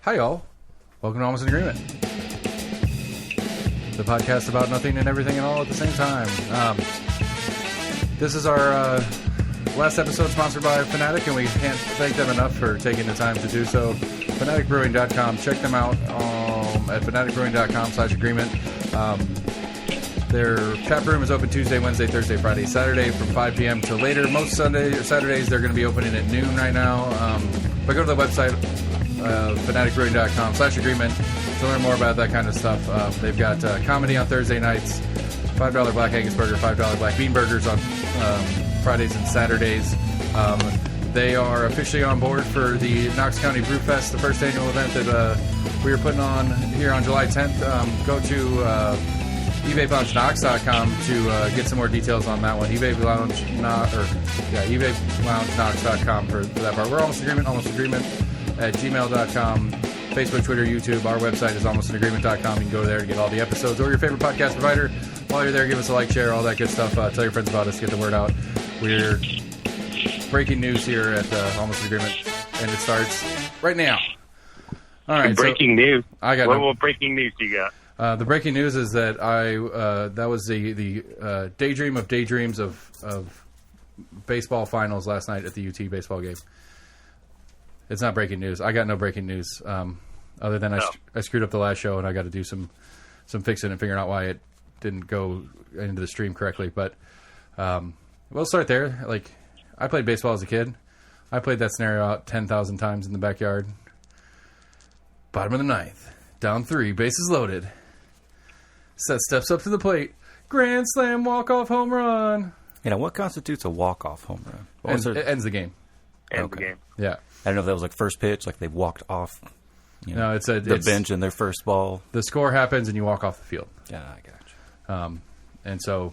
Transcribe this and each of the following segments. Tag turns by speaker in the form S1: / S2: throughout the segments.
S1: Hi, y'all. Welcome to Almost in Agreement. The podcast about nothing and everything and all at the same time. This is our last episode sponsored by Fanatic, and we can't thank them enough for taking the time to do so. FanaticBrewing.com. Check them out at FanaticBrewing.com/agreement. Their tap room is open Tuesday, Wednesday, Thursday, Friday, Saturday from 5 p.m. till later. Most Sunday or Saturdays they're going to be opening at noon right now. But go to the website, FanaticBrewing.com/agreement to learn more about that kind of stuff. They've got comedy on Thursday nights, $5 Black Angus Burger, $5 Black Bean Burgers on Fridays and Saturdays. They are officially on board for the Knox County Brew Fest, the first annual event that we are putting on here on July 10th. Go to eBayLoungeKnox.com to get some more details on that one. eBayLoungeKnox.com for that part. We're Almost Agreement at gmail.com. Facebook, Twitter, YouTube. Our website is almostinagreement.com. You can go there to get all the episodes or your favorite podcast provider. While you're there, give us a like, share, all that good stuff. Tell your friends about us, get the word out. We're breaking news here at Almost Agreement, and it starts right now. All right,
S2: breaking news.
S1: I got
S2: what breaking news do you got?
S1: The breaking news is that that was the daydream of daydreams of baseball finals last night at the UT baseball game. It's not breaking news. I got no breaking news other than I screwed up the last show and I got to do some fixing and figuring out why it didn't go into the stream correctly. But we'll start there. Like, I played baseball as a kid. I played that scenario out 10,000 times in the backyard. Bottom of the ninth, down 3, bases loaded. Seth steps up to the plate. Grand slam, walk-off home run.
S3: You know, what constitutes a walk-off home run?
S1: It ends the game.
S2: Ends the game.
S1: Yeah.
S3: I don't know if that was like first pitch, like they walked off
S1: no, it's
S3: the bench in their first ball.
S1: The score happens and you walk off the field.
S3: Yeah, I got you.
S1: And so,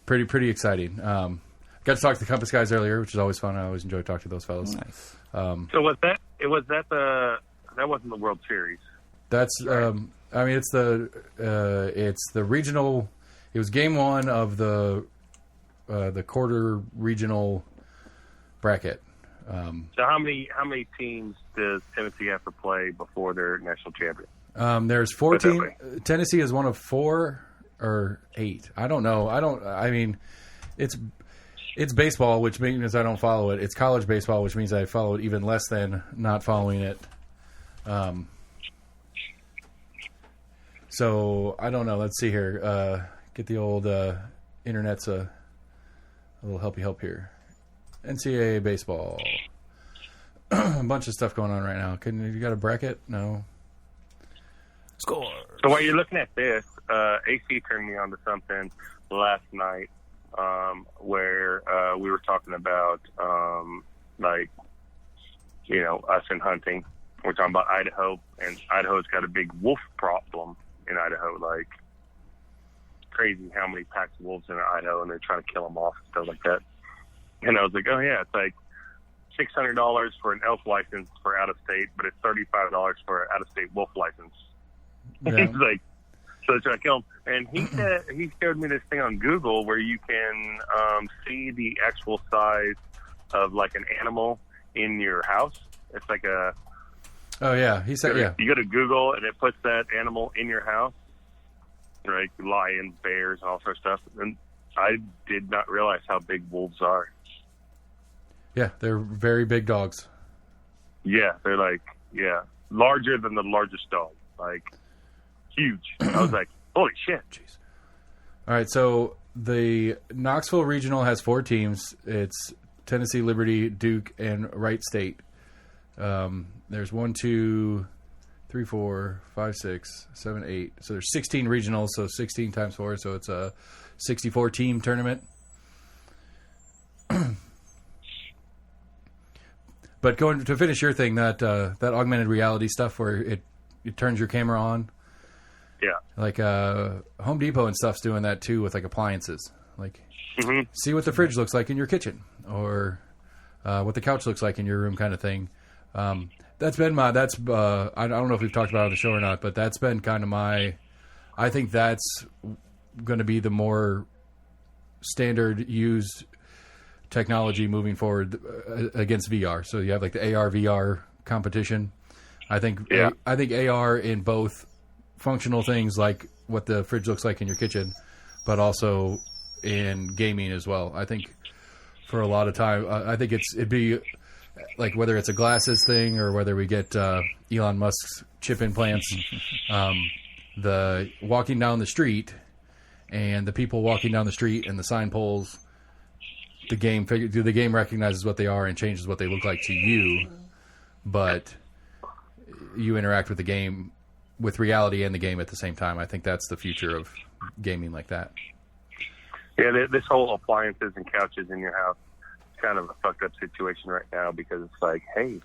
S1: pretty exciting. Got to talk to the Compass guys earlier, which is always fun. I always enjoy talking to those fellas.
S3: Nice.
S2: So that wasn't the World Series.
S1: That's
S2: right.
S1: I mean, it's the regional. It was game 1 of the quarter regional bracket.
S2: So how many teams does Tennessee have to play before they're national champion?
S1: There's 4 teams. Tennessee is one of 4 or 8. I don't know. I mean, it's baseball, which means I don't follow it. It's college baseball, which means I follow it even less than not following it. So I don't know. Let's see here. Get the old internet's a little help here. NCAA baseball. A bunch of stuff going on right now. You got a bracket? No.
S3: Score.
S2: So while you're looking at this, AC turned me on to something last night where we were talking about us in hunting. We're talking about Idaho, and Idaho's got a big wolf problem in Idaho. Like, crazy how many packs of wolves in Idaho, and they're trying to kill them off and stuff like that. And I was like, oh yeah, it's like $600 for an elk license for out of state, but it's $35 for an out of state wolf license. Yeah. He's like, so they're trying to kill him. And he showed me this thing on Google where you can see the actual size of like an animal in your house. It's like a.
S1: Oh yeah, he said yeah.
S2: You go to Google and it puts that animal in your house, like lions, bears, and all sorts of stuff. And I did not realize how big wolves are.
S1: Yeah, they're very big dogs.
S2: Yeah, they're larger than the largest dog, like huge. I was like, holy shit.
S1: Jeez. All right, so the Knoxville Regional has 4 teams. It's Tennessee, Liberty, Duke, and Wright State. There's 1, 2, 3, 4, 5, 6, 7, 8. So there's 16 regionals, so 16 times 4, so it's a 64-team tournament. But going to finish your thing, that augmented reality stuff where it turns your camera on.
S2: Yeah.
S1: Like Home Depot and stuff's doing that too with like appliances. Like see what the fridge looks like in your kitchen or what the couch looks like in your room kind of thing. That's been I don't know if we've talked about it on the show or not, but that's been kind of I think that's going to be the more standard used technology moving forward against VR. So you have like the AR VR competition. I think I think AR in both functional things like what the fridge looks like in your kitchen, but also in gaming as well. I think for a lot of time, I think it'd be like whether it's a glasses thing or whether we get Elon Musk's chip implants, the walking down the street and the people walking down the street and the sign poles, the game recognizes what they are and changes what they look like to you, but you interact with the game, with reality and the game at the same time. I think that's the future of gaming like that.
S2: Yeah, this whole appliances and couches in your house is kind of a fucked up situation right now because it's like, hey,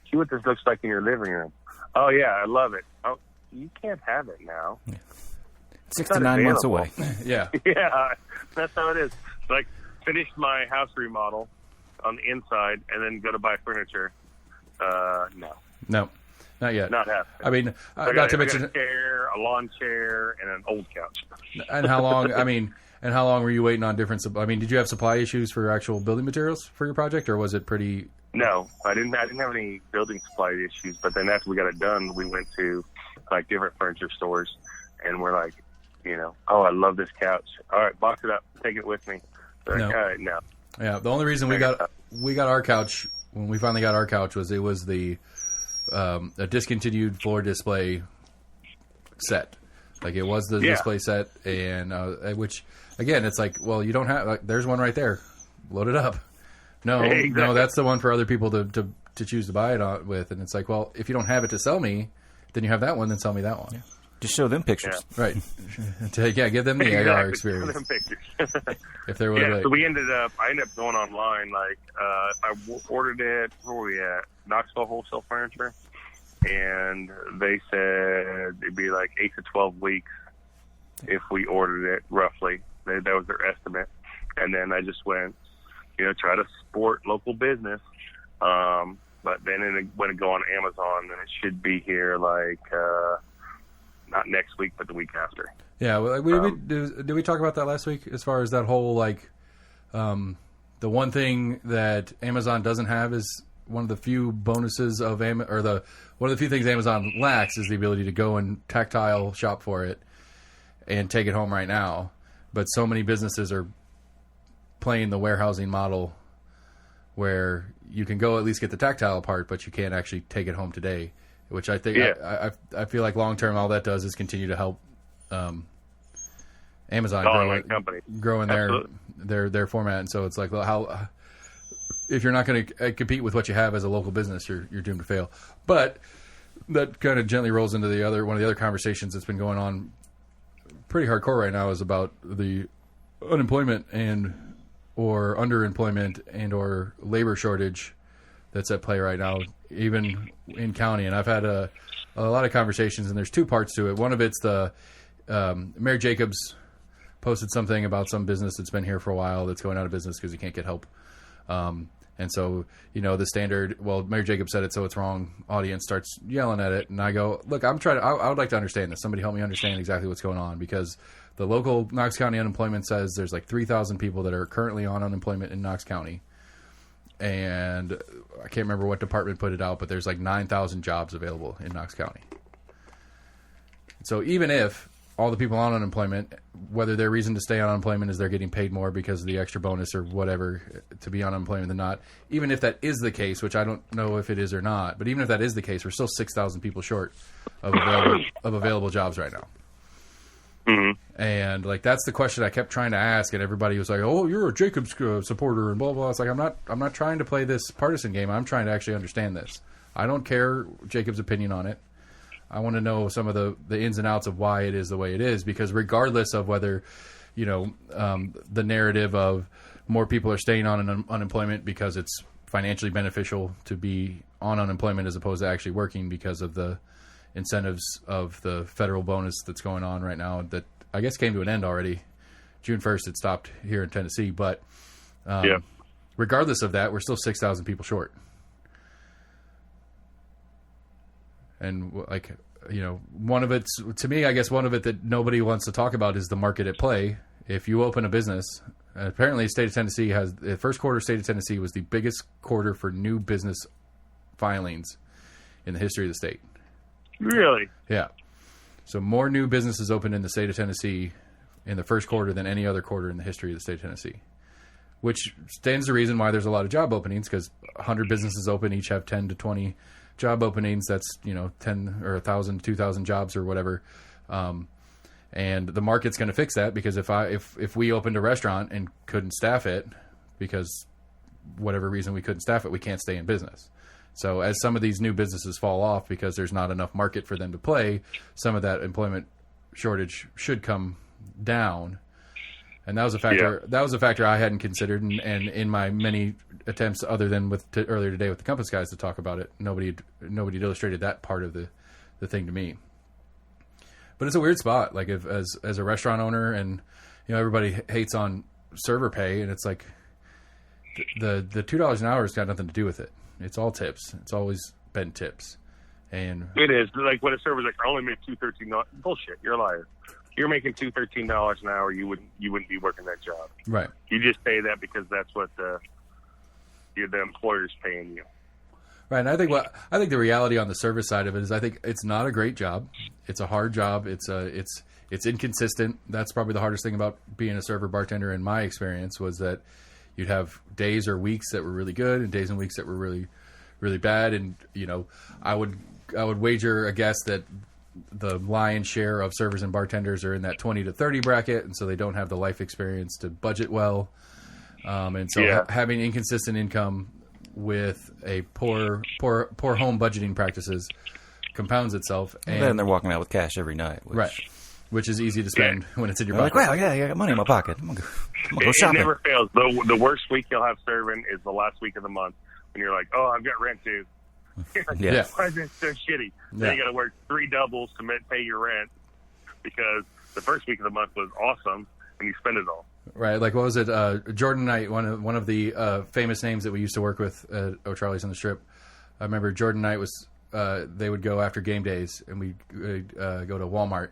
S2: see what this looks like in your living room. Oh, yeah, I love it. Oh, you can't have it now.
S3: Yeah. 6 to 9 months away.
S1: Yeah.
S2: Yeah, that's how it is. Like, finish my house remodel on the inside and then go to buy furniture. No,
S1: not yet.
S2: Not happening.
S1: I mean,
S2: not to mention a chair, a lawn chair, and an old couch.
S1: And how long? And how long were you waiting on different? Did you have supply issues for actual building materials for your project, or was it pretty?
S2: No, I didn't have any building supply issues. But then after we got it done, we went to like different furniture stores, and we're like, oh, I love this couch. All right, box it up, take it with me. Like,
S1: no.
S2: All right, no.
S1: Yeah, the only reason we got our couch when we finally got our couch was it was a discontinued floor display set. Like it was the display set, and which again, it's like, well, you don't have. There's one right there. Load it up. No, exactly. No, that's the one for other people to choose to buy it with, and it's like, well, if you don't have it to sell me, then you have that one. Then sell me that one. Yeah.
S3: Just show them pictures,
S1: right? Give them the AR experience.
S2: Show them pictures.
S1: If there was,
S2: so I ended up going online. Like I ordered it. Where were we at? Knoxville Wholesale Furniture. And they said it'd be like 8 to 12 weeks if we ordered it, roughly. That was their estimate. And then I just went, try to support local business. But then when it go on Amazon, then it should be here like not next week, but the week after.
S1: Yeah. Well, did we talk about that last week? As far as that whole the one thing that Amazon doesn't have is one of the few bonuses of one of the few things Amazon lacks is the ability to go and tactile shop for it and take it home right now. But so many businesses are playing the warehousing model where you can go at least get the tactile part, but you can't actually take it home today. Which I think I feel like long term all that does is continue to help Amazon grow in their format. And so it's like, well, how if you're not going to compete with what you have as a local business, you're doomed to fail. But that kind of gently rolls into one of the other conversations that's been going on pretty hardcore right now is about the unemployment or underemployment and or labor shortage that's at play right now, even in county. And I've had a lot of conversations, and there's two parts to it. One of it's the Mayor Jacobs posted something about some business that's been here for a while that's going out of business because he can't get help. And so, the standard, well, Mayor Jacobs said it, so it's wrong. Audience starts yelling at it. And I go, look, I would like to understand this. Somebody help me understand exactly what's going on, because the local Knox County unemployment says there's like 3,000 people that are currently on unemployment in Knox County. And I can't remember what department put it out, but there's like 9,000 jobs available in Knox County. So even if all the people on unemployment, whether their reason to stay on unemployment is they're getting paid more because of the extra bonus or whatever to be on unemployment than not, even if that is the case, which I don't know if it is or not, but even if that is the case, we're still 6,000 people short of available jobs right now. Mm-hmm. And that's the question I kept trying to ask, and everybody was like, "Oh, you're a Jacobs supporter," and blah blah. It's like I'm not trying to play this partisan game. I'm trying to actually understand this. I don't care Jacobs' opinion on it. I want to know some of the ins and outs of why it is the way it is, because regardless of whether, the narrative of more people are staying on unemployment because it's financially beneficial to be on unemployment as opposed to actually working because of the incentives of the federal bonus that's going on right now that I guess came to an end already. June 1st, it stopped here in Tennessee. But regardless of that, we're still 6,000 people short. And one of it, to me, I guess one of it that nobody wants to talk about is the market at play. If you open a business, apparently the state of Tennessee the first quarter state of Tennessee was the biggest quarter for new business filings in the history of the state.
S2: Really?
S1: Yeah. So more new businesses opened in the state of Tennessee in the first quarter than any other quarter in the history of the state of Tennessee, which stands to reason why there's a lot of job openings, because 100 businesses open, each have 10 to 20 job openings. That's, 10 or 1,000, 2,000 jobs or whatever. And the market's going to fix that, because if we opened a restaurant and couldn't staff it because whatever reason we couldn't staff it, we can't stay in business. So as some of these new businesses fall off because there's not enough market for them to play, some of that employment shortage should come down. And that was a factor. Yeah. That was a factor I hadn't considered, and in my many attempts, other than earlier today with the Compass guys to talk about it, nobody illustrated that part of the thing to me. But it's a weird spot, like as a restaurant owner, and everybody hates on server pay, and it's like the $2 an hour has got nothing to do with it. It's all tips. It's always been tips, and
S2: it is like when a server's like, I only make $2.13. Bullshit, you're a liar. You're making $2.13 an hour. You wouldn't be working that job.
S1: Right.
S2: You just say that because that's what the employer's paying you.
S1: Right. And I think the reality on the service side of it is, I think it's not a great job. It's a hard job. It's inconsistent. That's probably the hardest thing about being a server bartender in my experience, was that you'd have days or weeks that were really good and days and weeks that were really, really bad. And I would wager a guess that the lion's share of servers and bartenders are in that 20 to 30 bracket, and so they don't have the life experience to budget well. And so having inconsistent income with a poor home budgeting practices compounds itself. And
S3: then they're walking out with cash every night.
S1: Which is easy to spend when it's in your pocket.
S3: Like, well, yeah, I got money in my pocket. I'm gonna go shopping.
S2: It never fails. The worst week you'll have serving is the last week of the month, when you're like, oh, I've got rent due.
S1: Yeah.
S2: Why is it so shitty? Then you got to work 3 doubles to pay your rent, because the first week of the month was awesome and you spend it all.
S1: Right. Like, what was it? Jordan Knight, one of the famous names that we used to work with at O'Charlie's on the Strip. I remember Jordan Knight was. They would go after game days, and we'd go to Walmart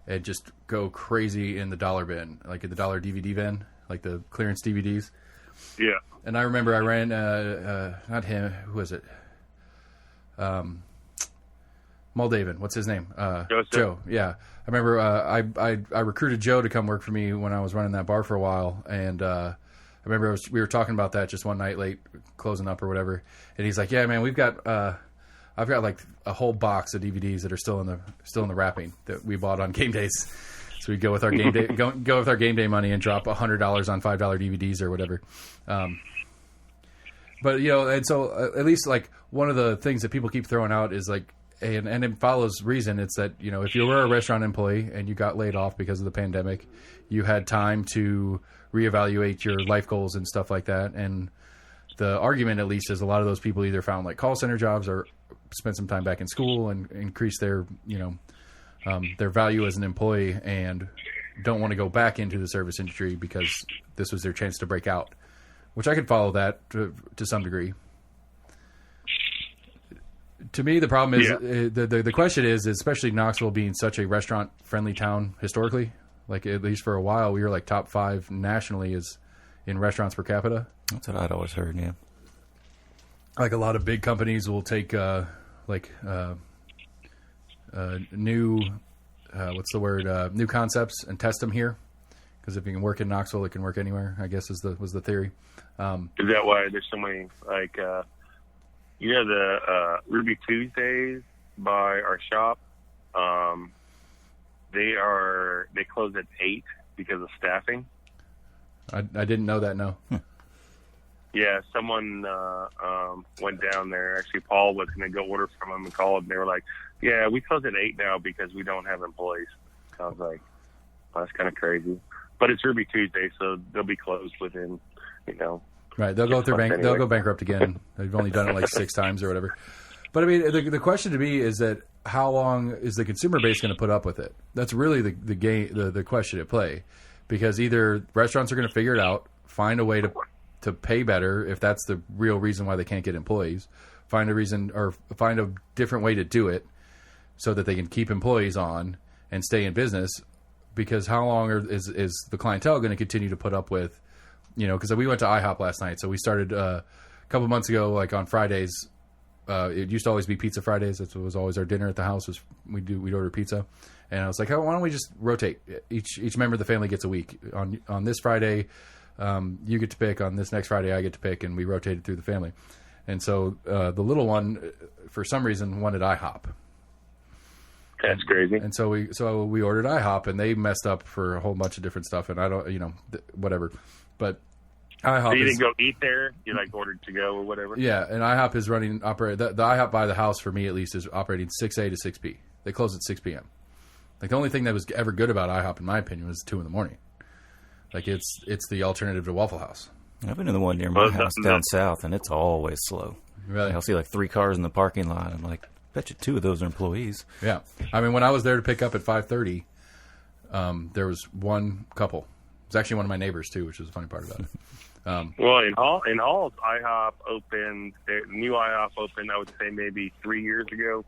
S1: and just go crazy in the dollar bin, like in the dollar DVD bin, like the clearance DVDs.
S2: Yeah.
S1: And I remember I ran. Not him. Who was it? Moldavan, what's his name? Joe. Yeah, I remember I recruited Joe to come work for me when I was running that bar for a while, and I remember we were talking about that just one night late, closing up or whatever, and he's like, "Yeah, man, I've got like a whole box of DVDs that are still in the wrapping that we bought on game days." So we go with our game day go with our game day money and drop $100 on $5 DVDs or whatever. But and so at least like one of the things that people keep throwing out is like, and it follows reason. It's that if you were a restaurant employee and you got laid off because of the pandemic, you had time to reevaluate your life goals and stuff like that. And the argument, at least, is a lot of those people either found like call center jobs or spent some time back in school and increased their their value as an employee, and don't want to go back into the service industry because this was their chance to break out. Which I could follow that to some degree. To me, the problem is the question is, especially Knoxville being such a restaurant-friendly town historically, like at least for a while, we were like top 5 nationally is in restaurants per capita.
S3: That's what I'd always heard. Yeah,
S1: like a lot of big companies will take new new concepts and test them here. Because if you can work in Knoxville, it can work anywhere, I guess was the theory.
S2: Is that why there's so many, like, the Ruby Tuesdays by our shop? They close at 8 because of staffing.
S1: I didn't know that, no.
S2: Yeah, someone went down there. Actually, Paul was going to go order from them and called, and they were like, yeah, we close at 8 now because we don't have employees. I was like, well, that's kind of crazy. But it's Ruby Tuesday, so they'll be closed within,
S1: Right, they'll go through they'll go bankrupt again. They've only done it like 6 times or whatever. But I mean, the question to me is that how long is the consumer base going to put up with it? That's really the question at play, because either restaurants are going to figure it out, find a way to pay better if that's the real reason why they can't get employees, find a different way to do it so that they can keep employees on and stay in business. Because how long is the clientele going to continue to put up with, because we went to IHOP last night. So we started a couple months ago, like on Fridays, it used to always be Pizza Fridays. That was always our dinner at the house. We'd order pizza, and I was like, oh, why don't we just rotate? Each member of the family gets a week. On this Friday, you get to pick. On this next Friday, I get to pick, and we rotated through the family. And so the little one, for some reason, wanted IHOP.
S2: That's crazy.
S1: And so we ordered IHOP, and they messed up for a whole bunch of different stuff, and I don't, whatever. But IHOP.
S2: So you didn't go eat there? You ordered to go or whatever?
S1: Yeah, and IHOP is the IHOP by the house, for me at least, is operating 6 a to 6 p. They close at 6 p.m. The only thing that was ever good about IHOP, in my opinion, was 2 in the morning. It's the alternative to Waffle House.
S3: I've been to the one near my house down south, and it's always slow.
S1: Really?
S3: I'll see 3 cars in the parking lot. I'm like, bet you 2 of those are employees.
S1: Yeah. I mean, when I was there to pick up at 5:30, there was one couple. It was actually one of my neighbors, too, which was the funny part about it.
S2: Well, in Halls, IHOP opened, new IHOP opened, I would say maybe 3 years ago,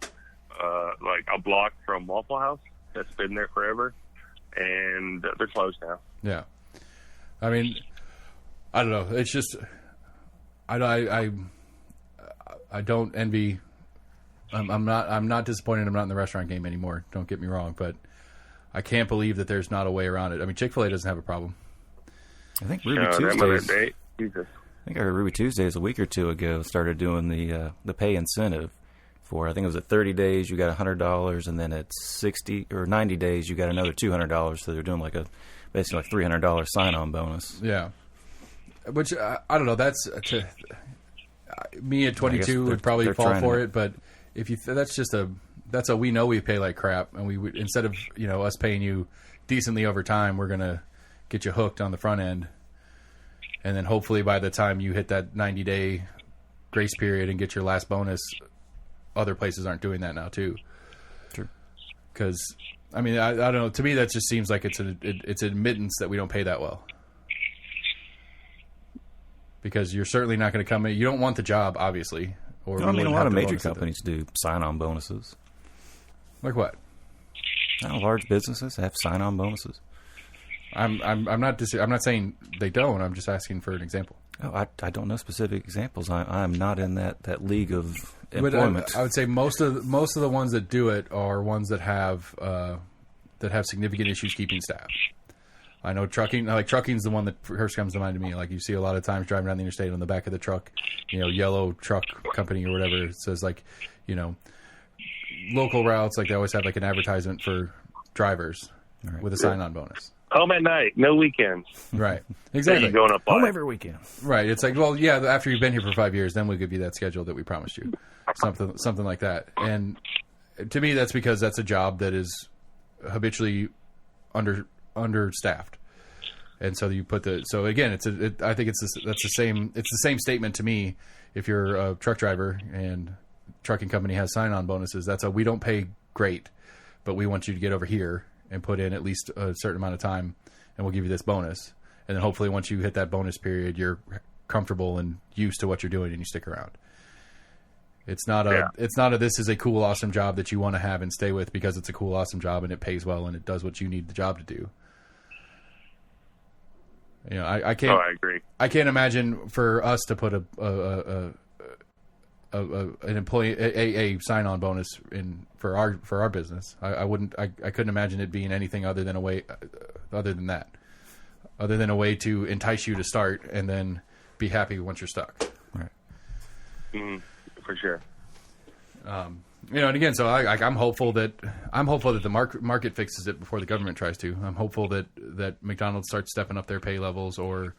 S2: a block from Waffle House. That's been there forever, and they're closed now.
S1: Yeah. I mean, I don't know. It's just, I don't envy. I'm not disappointed I'm not in the restaurant game anymore. Don't get me wrong, but I can't believe that there's not a way around it. I mean, Chick-fil-A doesn't have a problem.
S3: I think Ruby Tuesdays. I think I heard Ruby Tuesdays a week or two ago started doing the pay incentive for, I think it was at 30 days you got $100, and then at 60 or 90 days you got another $200. So they're doing basically $300 sign-on bonus.
S1: Yeah, which I don't know. That's me at 22 would probably fall for it, but if you that's a we know we pay like crap, and we would, instead of us paying you decently over time, we're gonna get you hooked on the front end, and then hopefully by the time you hit that 90-day grace period and get your last bonus, other places aren't doing that now too.
S3: True.
S1: Because I mean, I don't know. To me, that just seems like it's admittance that we don't pay that well. Because you're certainly not going to come in. You don't want the job, obviously. Or
S3: no, I mean, a lot of major companies do sign-on bonuses.
S1: Like what?
S3: Large businesses have sign-on bonuses.
S1: I'm not saying they don't. I'm just asking for an example.
S3: Oh, I don't know specific examples. I'm not in that league of employment.
S1: But I would say most of the ones that do it are ones that have significant issues keeping staff. I know trucking. Trucking's the one that first comes to mind to me. You see a lot of times driving down the interstate on the back of the truck, yellow truck company or whatever. It says local routes. They always have an advertisement for drivers with a sign-on bonus.
S2: Home at night, no weekends.
S1: Right. Exactly.
S2: Going up
S3: home every weekend.
S1: Right. It's well, yeah. After you've been here for 5 years, then we'll give you that schedule that we promised you. Something like that. And to me, that's because that's a job that is habitually understaffed, and so you put so again, I think that's the same statement to me. If you're a truck driver and trucking company has sign-on bonuses, we don't pay great, but we want you to get over here and put in at least a certain amount of time, and we'll give you this bonus. And then hopefully once you hit that bonus period, you're comfortable and used to what you're doing and you stick around. It's not this is a cool, awesome job that you want to have and stay with because it's a cool, awesome job and it pays well and it does what you need the job to do. I can't.
S2: Oh, I agree. I
S1: can't imagine for us to put an employee a sign-on bonus in for our business. I wouldn't. I couldn't imagine it being anything other than a way to entice you to start and then be happy once you're stuck.
S2: Right. For sure.
S1: And again, so I'm hopeful that the market fixes it before the government tries to. I'm hopeful that McDonald's starts stepping up their pay levels or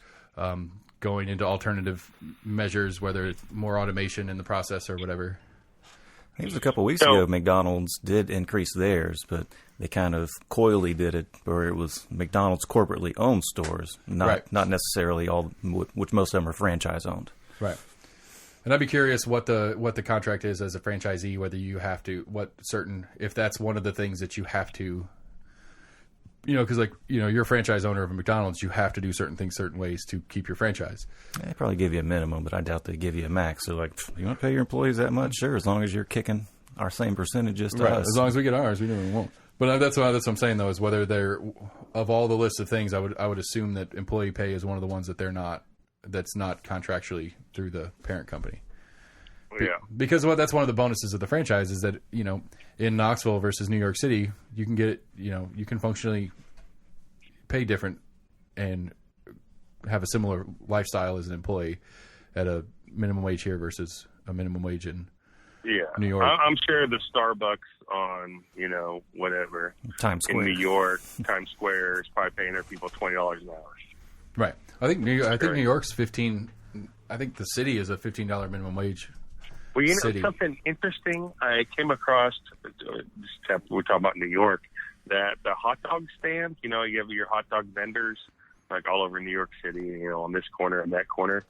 S1: going into alternative measures, whether it's more automation in the process or whatever.
S3: I think it was a couple of weeks ago McDonald's did increase theirs, but they kind of coyly did it where it was McDonald's corporately owned stores, not necessarily all, which most of them are franchise owned.
S1: Right. And I'd be curious what the contract is as a franchisee, whether you have to, if that's one of the things that you have to, because you're a franchise owner of a McDonald's, you have to do certain things certain ways to keep your franchise.
S3: They probably give you a minimum, but I doubt they give you a max. So you want to pay your employees that much? Sure, as long as you're kicking our same percentages to us.
S1: As long as we get ours, we won't. But that's what I'm saying though, is whether they're, of all the lists of things, I would assume that employee pay is one of the ones that that's not contractually through the parent company. Because that's one of the bonuses of the franchise is that, you know, in Knoxville versus New York City, you can get, you know, you can functionally pay different and have a similar lifestyle as an employee at a minimum wage here versus a minimum wage in New York.
S2: I'm sure the Starbucks on, you know, whatever
S3: Times Square
S2: in New York, Times Square is probably paying their people $20 an hour.
S1: Right. I think New York's 15. I think the city is a $15 minimum wage.
S2: Well, you know,
S1: city.
S2: Something interesting I came across, we're talking about New York, that the hot dog stand, you know, you have your hot dog vendors like all over New York City, you know, on this corner and that corner.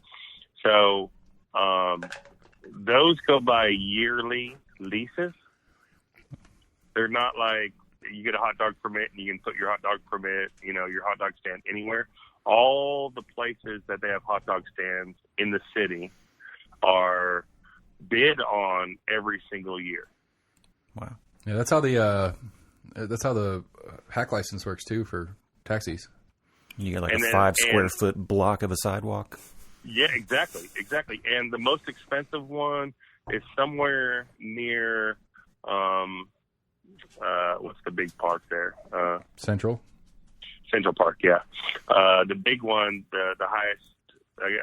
S2: So those go by yearly leases. They're not like you get a hot dog permit and you can put your hot dog permit, you know, your hot dog stand anywhere. All the places that they have hot dog stands in the city are bid on every single year.
S3: Wow.
S1: Yeah, that's how the hack license works too for taxis.
S3: You get like a 5 square foot block of a sidewalk.
S2: Yeah, exactly. And the most expensive one is somewhere near what's the big park there?
S1: Central
S2: Park, yeah. The big one, the highest.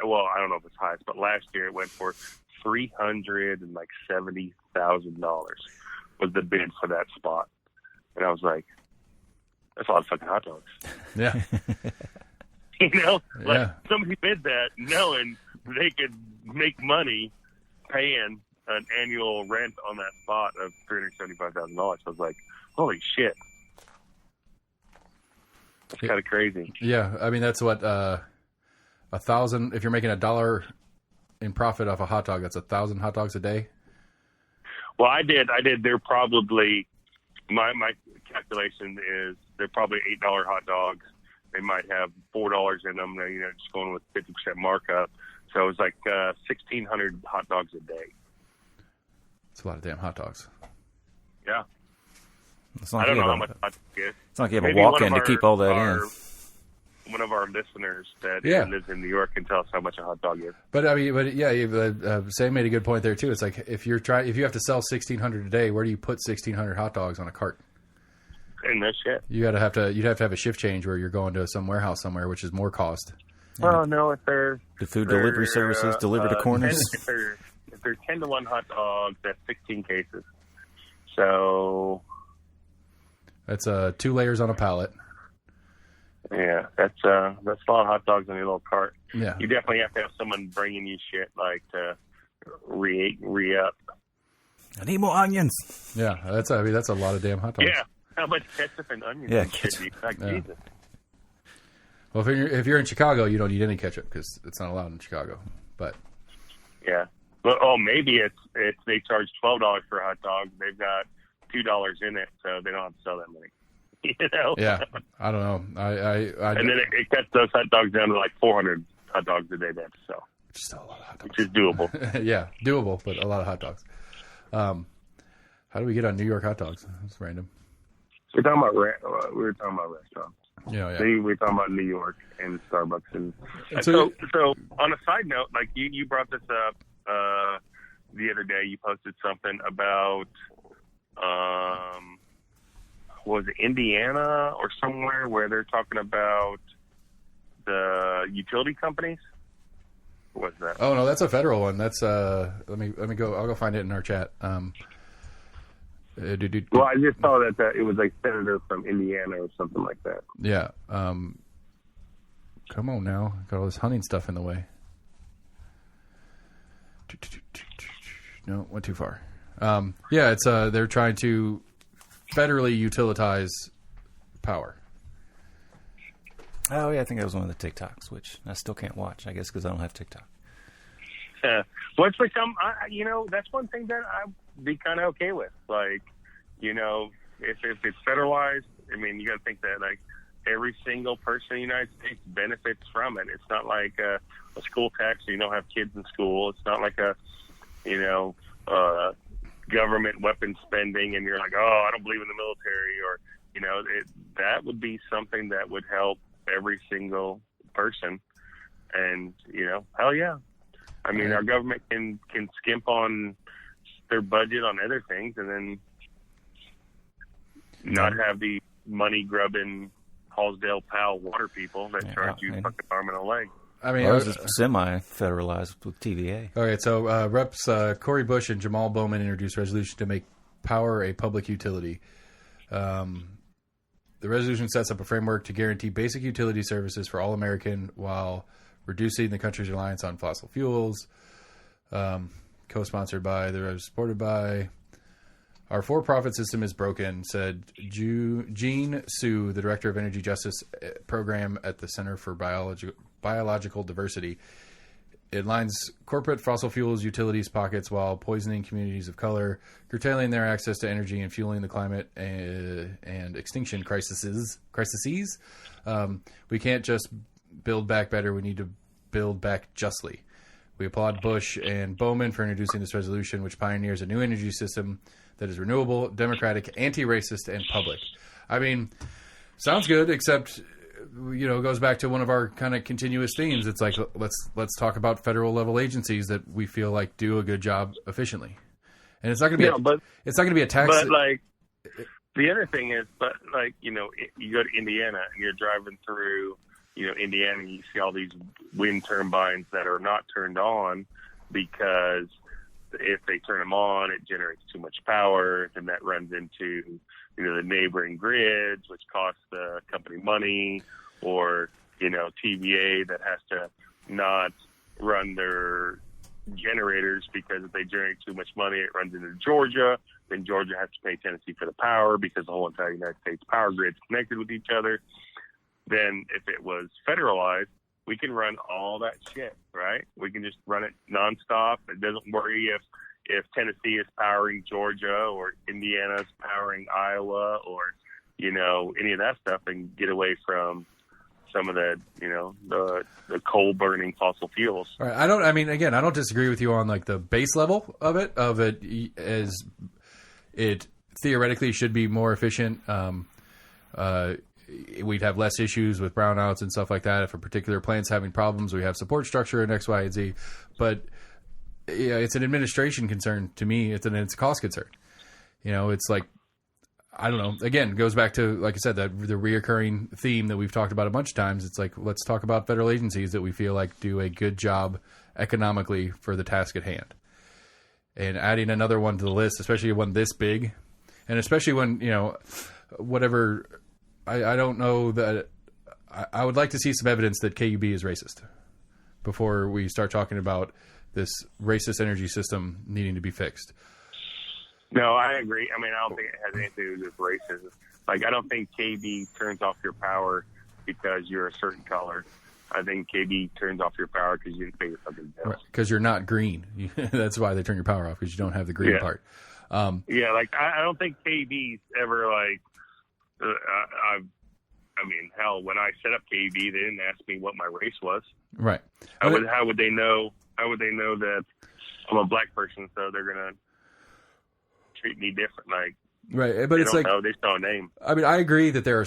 S2: Well, I don't know if it's highest, but last year it went for $370,000 was the bid for that spot, and I was like, "That's a lot of fucking hot dogs."
S1: Yeah.
S2: You know, like somebody bid that knowing they could make money paying an annual rent on that spot of $375,000. I was like, "Holy shit." That's kind of crazy.
S1: Yeah, I mean that's what 1,000. If you're making $1 in profit off a hot dog, that's 1,000 hot dogs a day.
S2: Well, I did. They're probably my calculation is they're probably $8 hot dogs. They might have $4 in them. You know, just going with 50% markup. So it was like 1,600 hot dogs a day.
S1: That's a lot of damn hot dogs.
S2: Yeah. I don't know how much hot dog is.
S3: It's not like you have a walk-in to keep all that in.
S2: One of our listeners that lives in New York can tell us how much a hot dog is.
S1: But I mean, Sam made a good point there too. It's like if you have to sell 1,600 a day, where do you put 1,600 hot dogs on a cart?
S2: And no shit.
S1: You'd have to have a shift change where you're going to some warehouse somewhere, which is more cost.
S2: Well, no, if they're
S3: the food delivery services deliver to corners.
S2: If they're 10-to-1 hot dogs, that's 16 cases. So
S1: that's 2 layers on a pallet.
S2: Yeah, that's a lot of hot dogs in your little cart.
S1: Yeah,
S2: you definitely have to have someone bringing you shit like to re-up.
S3: I need more onions.
S1: Yeah, that's a lot of damn hot dogs.
S2: Yeah, how much ketchup and onions?
S3: Yeah, ketchup.
S2: Jesus.
S1: Well, if you're in Chicago, you don't need any ketchup because it's not allowed in Chicago. But
S2: yeah, but maybe it's they charge $12 for a hot dog. They've got $2 in it, so they don't have to sell that many. You know?
S1: Yeah, I don't know.
S2: And then it cuts those hot dogs down to like 400 hot dogs a day they have to sell.
S1: Which is still a lot of hot dogs.
S2: Which is doable.
S1: Yeah, doable, but a lot of hot dogs. How do we get on New York hot dogs? It's random.
S2: We were talking about restaurants.
S1: Yeah.
S2: We were talking about New York and Starbucks, and so on a side note, like you brought this up the other day. You posted something about was it Indiana or somewhere where they're talking about the utility companies? What's that?
S1: Oh no, that's a federal one. That's let me go. I'll go find it in our chat.
S2: Well, I just saw that it was like senator from Indiana or something like that.
S1: Yeah. Come on now, got all this hunting stuff in the way. No, went too far. Yeah, it's they're trying to federally utilize power.
S3: Oh yeah, I think that was one of the TikToks, which I still can't watch. I guess because I don't have TikTok.
S2: Well, it's become, that's one thing that I'd be kind of okay with. Like, you know, if it's federalized, I mean, you got to think that like every single person in the United States benefits from it. It's not like a school tax, so you don't have kids in school. It's not like government weapon spending, and you're like, oh, I don't believe in the military, or that would be something that would help every single person. And hell yeah. I mean, our government can skimp on their budget on other things, and then not have the money grubbing Hallsdale Powell water people that charge you fucking arm and a leg.
S1: I mean,
S3: ours is semi-federalized with TVA.
S1: Okay, so Reps Cory Bush and Jamal Bowman introduced a resolution to make power a public utility. The resolution sets up a framework to guarantee basic utility services for all American while reducing the country's reliance on fossil fuels. Co-sponsored by, supported by. Our for-profit system is broken, said Jean Sue, the director of Energy Justice Program at the Center for Biological Diversity. It lines corporate fossil fuels utilities' pockets while poisoning communities of color, curtailing their access to energy, and fueling the climate and extinction crises. We can't just build back better. We need to build back justly. We applaud Bush and Bowman for introducing this resolution, which pioneers a new energy system that is renewable, democratic, anti-racist, and public. I mean, sounds good, except, you know, it goes back to one of our kind of continuous themes. It's like, let's talk about federal level agencies that we feel like do a good job efficiently. And it's not going to be it's not going to be a tax.
S2: But like the other thing is, but like, you know, you go to Indiana and you're driving through, you know, Indiana, and you see all these wind turbines that are not turned on because if they turn them on, it generates too much power, and that runs into, you know, the neighboring grids, which costs the company money, or, you know, TVA that has to not run their generators because if they generate too much money, it runs into Georgia. Then Georgia has to pay Tennessee for the power because the whole entire United States power grid is connected with each other. Then if it was federalized, we can run all that shit, right? We can just run it nonstop. It doesn't worry if Tennessee is powering Georgia or Indiana's powering Iowa or, you know, any of that stuff, and get away from some of the, you know, the coal burning fossil fuels.
S1: All right. I don't disagree with you on like the base level of it as it theoretically should be more efficient. We'd have less issues with brownouts and stuff like that. If a particular plant's having problems, we have support structure and X, Y, and Z. But yeah, it's an administration concern to me. It's a cost concern. You know, it's like, I don't know. Again, it goes back to, like I said, the reoccurring theme that we've talked about a bunch of times. It's like, let's talk about federal agencies that we feel like do a good job economically for the task at hand. And adding another one to the list, especially one this big, and especially when, you know, whatever. I don't know that I would like to see some evidence that KUB is racist before we start talking about this racist energy system needing to be fixed.
S2: No, I agree. I mean, I don't think it has anything to do with racism. Like, I don't think KB turns off your power because you're a certain color. I think KB turns off your power because you didn't pay your fucking bills.
S1: Because you're not green. That's why they turn your power off, because you don't have the green part.
S2: Yeah, like, I don't think KB's ever, like, I mean, hell, when I set up KB, they didn't ask me what my race was.
S1: Right.
S2: How would they know? How would they know that I'm a black person? So they're gonna treat me different. Like,
S1: right. But it's like,
S2: they saw a name.
S1: I mean, I agree that there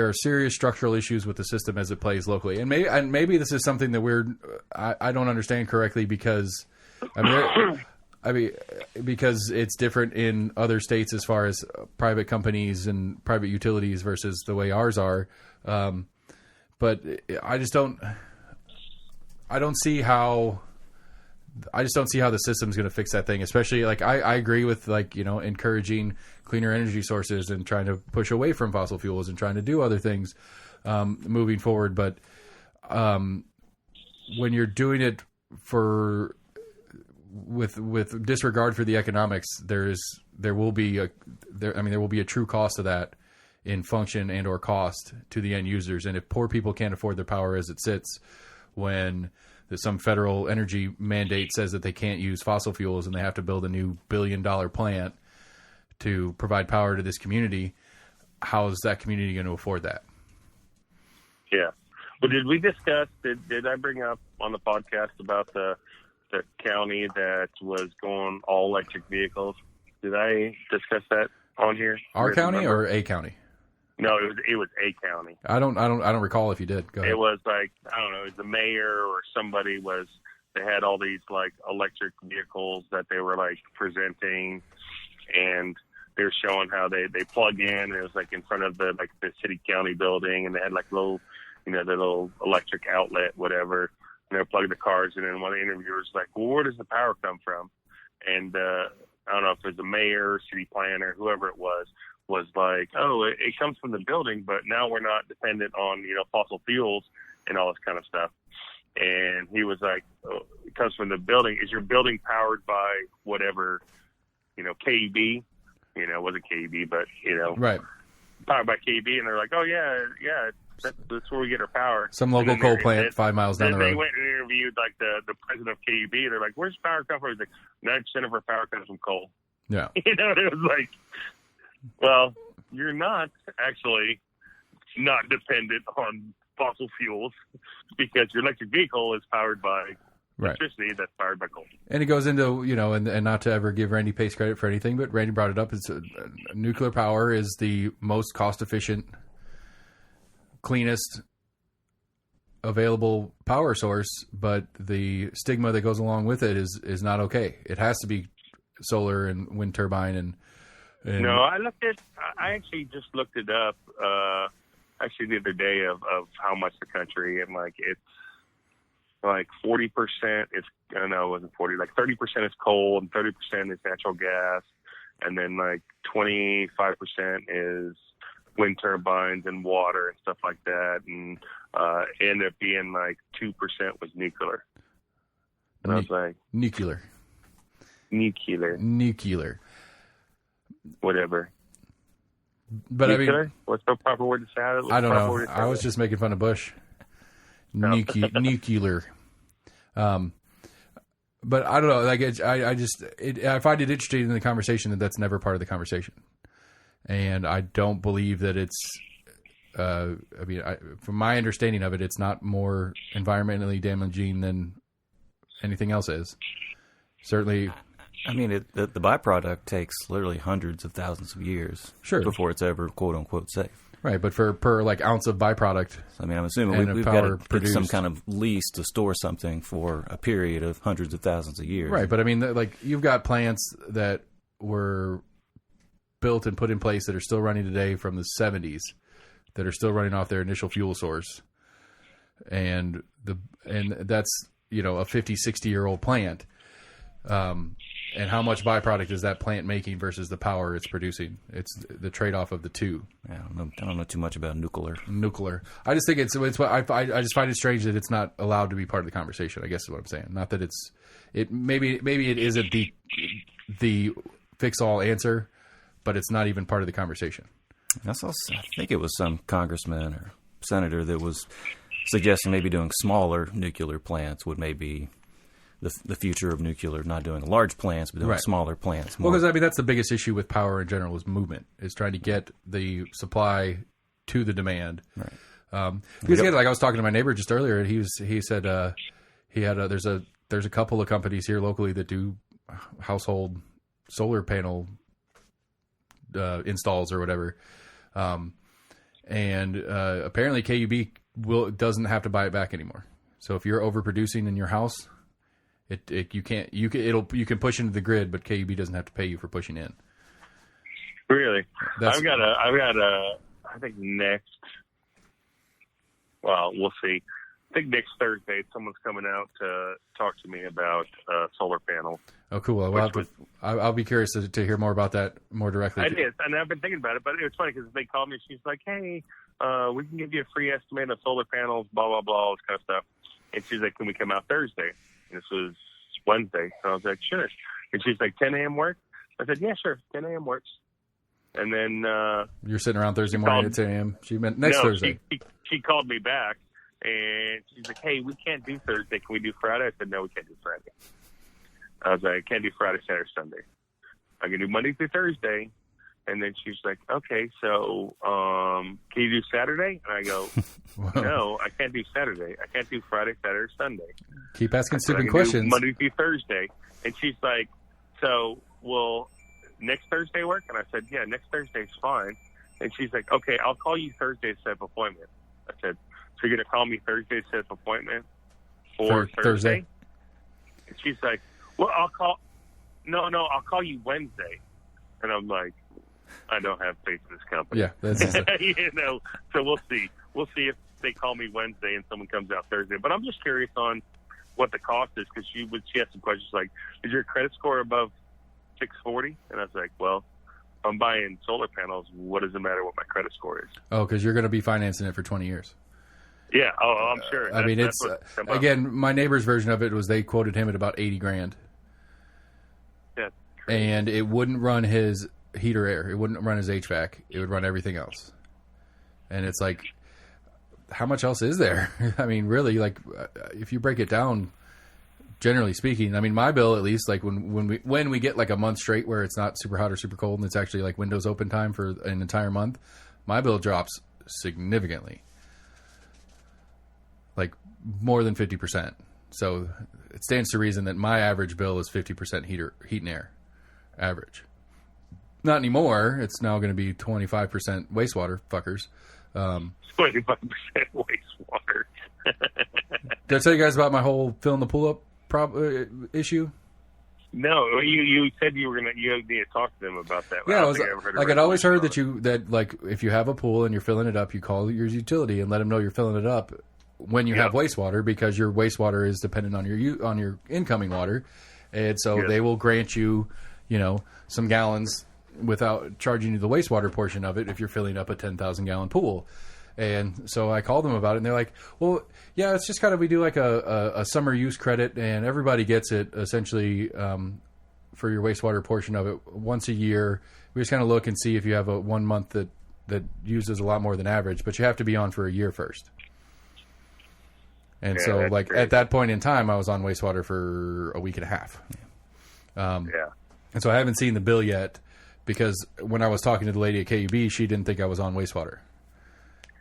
S1: are serious structural issues with the system as it plays locally, and maybe this is something that I don't understand correctly because because it's different in other states as far as private companies and private utilities versus the way ours are. But I just don't see how the system's going to fix that thing. Especially, like, I agree with, like, you know, encouraging cleaner energy sources and trying to push away from fossil fuels and trying to do other things moving forward. But when you're doing it with disregard for the economics, there will be a true cost to that in function and or cost to the end users. And if poor people can't afford their power as it sits, when some federal energy mandate says that they can't use fossil fuels and they have to build a new $1 billion plant to provide power to this community, how is that community going to afford that?
S2: Yeah. Well, did we discuss, did I bring up on the podcast about the county that was going all electric vehicles? Did I discuss that on here?
S1: Our county or a county?
S2: No, it was a county.
S1: I don't recall if you did. Go ahead.
S2: It was like, I don't know, it was the mayor or somebody was they had all these like electric vehicles that they were like presenting, and they were showing how they plug in. And it was like in front of the city county building, and they had like little, the little electric outlet, whatever. And they're plugging the cars in, and one of the interviewers was like, well, where does the power come from? And I don't know if it was the mayor, city planner, whoever it was like, oh, it comes from the building, but now we're not dependent on, fossil fuels and all this kind of stuff. And he was like, oh, it comes from the building. Is your building powered by whatever, KEB? It wasn't KEB, but,
S1: right.
S2: Powered by KEB. And they're like, oh, yeah, that's where we get our power.
S1: Some local coal plant 5 miles down the road.
S2: They went and interviewed like the president of KEB. They're like, where's power come from? He's like, 9% of our power comes from coal.
S1: Yeah.
S2: It was like, well, you're not actually not dependent on fossil fuels because your electric vehicle is powered by electricity that's powered by coal.
S1: And it goes into, and not to ever give Randy Pace credit for anything, but Randy brought it up. It's nuclear power is the most cost-efficient, cleanest available power source, but the stigma that goes along with it is not okay. It has to be solar and wind turbine and
S2: no, I actually just looked it up actually the other day of how much the country, and like it's like 40% is, I don't know, it wasn't 40, like 30% is coal and 30% is natural gas, and then like 25% is wind turbines and water and stuff like that, and ended up being like 2% was nuclear. And I was like,
S1: nuclear.
S2: Whatever.
S1: But nuclear?
S2: I mean, what's the proper word to say?
S1: I don't know. I was just making fun of Bush. No. Nuclear. But I don't know. Like I find it interesting in the conversation that's never part of the conversation, and I don't believe that it's. From my understanding of it, it's not more environmentally damaging than anything else is. Certainly.
S3: I mean, the byproduct takes literally hundreds of thousands of years before it's ever quote unquote safe.
S1: Right, but per like ounce of byproduct.
S3: I mean, I'm assuming we've got to get some kind of lease to store something for a period of hundreds of thousands of years.
S1: Right, but I mean, like you've got plants that were built and put in place that are still running today from the 70s, that are still running off their initial fuel source, and that's a 50, 60-year-old plant. And how much byproduct is that plant making versus the power it's producing? It's the trade-off of the two.
S3: Yeah, I don't know too much about nuclear.
S1: I just think it's what I just find it strange that it's not allowed to be part of the conversation. I guess is what I'm saying. Not that maybe it isn't the fix-all answer, but it's not even part of the conversation.
S3: I think it was some congressman or senator that was suggesting maybe doing smaller nuclear plants would maybe the future of nuclear, not doing large plants, but doing smaller plants.
S1: Well, because that's the biggest issue with power in general is movement, is trying to get the supply to the demand. Right. Because again, like I was talking to my neighbor just earlier, and he said there's a couple of companies here locally that do household solar panel installs or whatever, and apparently KUB doesn't have to buy it back anymore. So if you're overproducing in your house, you can push into the grid, but KUB doesn't have to pay you for pushing in.
S2: Really? I've got I think we'll see. I think next Thursday someone's coming out to talk to me about solar panels. Oh, cool. Well,
S1: I'll be curious to hear more about that more directly.
S2: I did, and I've been thinking about it, but it was funny because they called me. She's like, hey, we can give you a free estimate of solar panels, blah, blah, blah, all this kind of stuff. And she's like, can we come out Thursday? This was Wednesday. So I was like, sure. And she's like, 10 a.m. work? I said, yeah, sure. 10 a.m. works. And then...
S1: you're sitting around Thursday morning at 10 a.m.? She meant next Thursday.
S2: She called me back, and she's like, hey, we can't do Thursday. Can we do Friday? I said, no, we can't do Friday. I was like, I can't do Friday, Saturday, Sunday. I can do Monday through Thursday. And then she's like, okay, so can you do Saturday? And I go, no, I can't do Saturday. I can't do Friday, Saturday, Sunday.
S1: Keep asking stupid questions.
S2: Monday through Thursday. And she's like, so will next Thursday work? And I said, yeah, next Thursday's fine. And she's like, okay, I'll call you Thursday to set up appointment. I said, so you're going to call me Thursday to set up appointment for Thursday? she's like, well, I'll call you Wednesday. And I'm like, I don't have faith in this company.
S1: Yeah, that's
S2: so we'll see. We'll see if they call me Wednesday and someone comes out Thursday. But I'm just curious on what the cost is, because she had some questions like, is your credit score above 640? And I was like, well, if I'm buying solar panels, what does it matter what my credit score is?
S1: Oh, because you're going to be financing it for 20 years.
S2: Yeah, I'm sure.
S1: I mean, it's again, my neighbor's version of it was they quoted him at about $80,000.
S2: Yeah,
S1: and it wouldn't run his heater air. It wouldn't run his HVAC. It would run everything else. And it's like, how much else is there? I mean, really, like, if you break it down, generally speaking, I mean, my bill, at least, like when we get like a month straight where it's not super hot or super cold and it's actually like windows open time for an entire month, my bill drops significantly. Like more than 50%. So it stands to reason that my average bill is 50% heat and air average. Not anymore. It's now going to be 25% wastewater, fuckers.
S2: 25% wastewater.
S1: Did I tell you guys about my whole filling the pool up issue?
S2: No, you said you need to talk to them about that.
S1: Yeah, I'd always heard that like if you have a pool and you're filling it up, you call your utility and let them know you're filling it up when you have wastewater, because your wastewater is dependent on your incoming water, and so they will grant you, some gallons without charging you the wastewater portion of it if you're filling up a 10,000 gallon pool. And so I called them about it, and they're like, well, yeah, it's just kind of, we do like a summer use credit, and everybody gets it essentially for your wastewater portion of it once a year. We just kind of look and see if you have a 1 month that uses a lot more than average, but you have to be on for a year first. And so, like, crazy. At that point in time, I was on wastewater for a week and a half. And so I haven't seen the bill yet, because when I was talking to the lady at KUB, she didn't think I was on wastewater.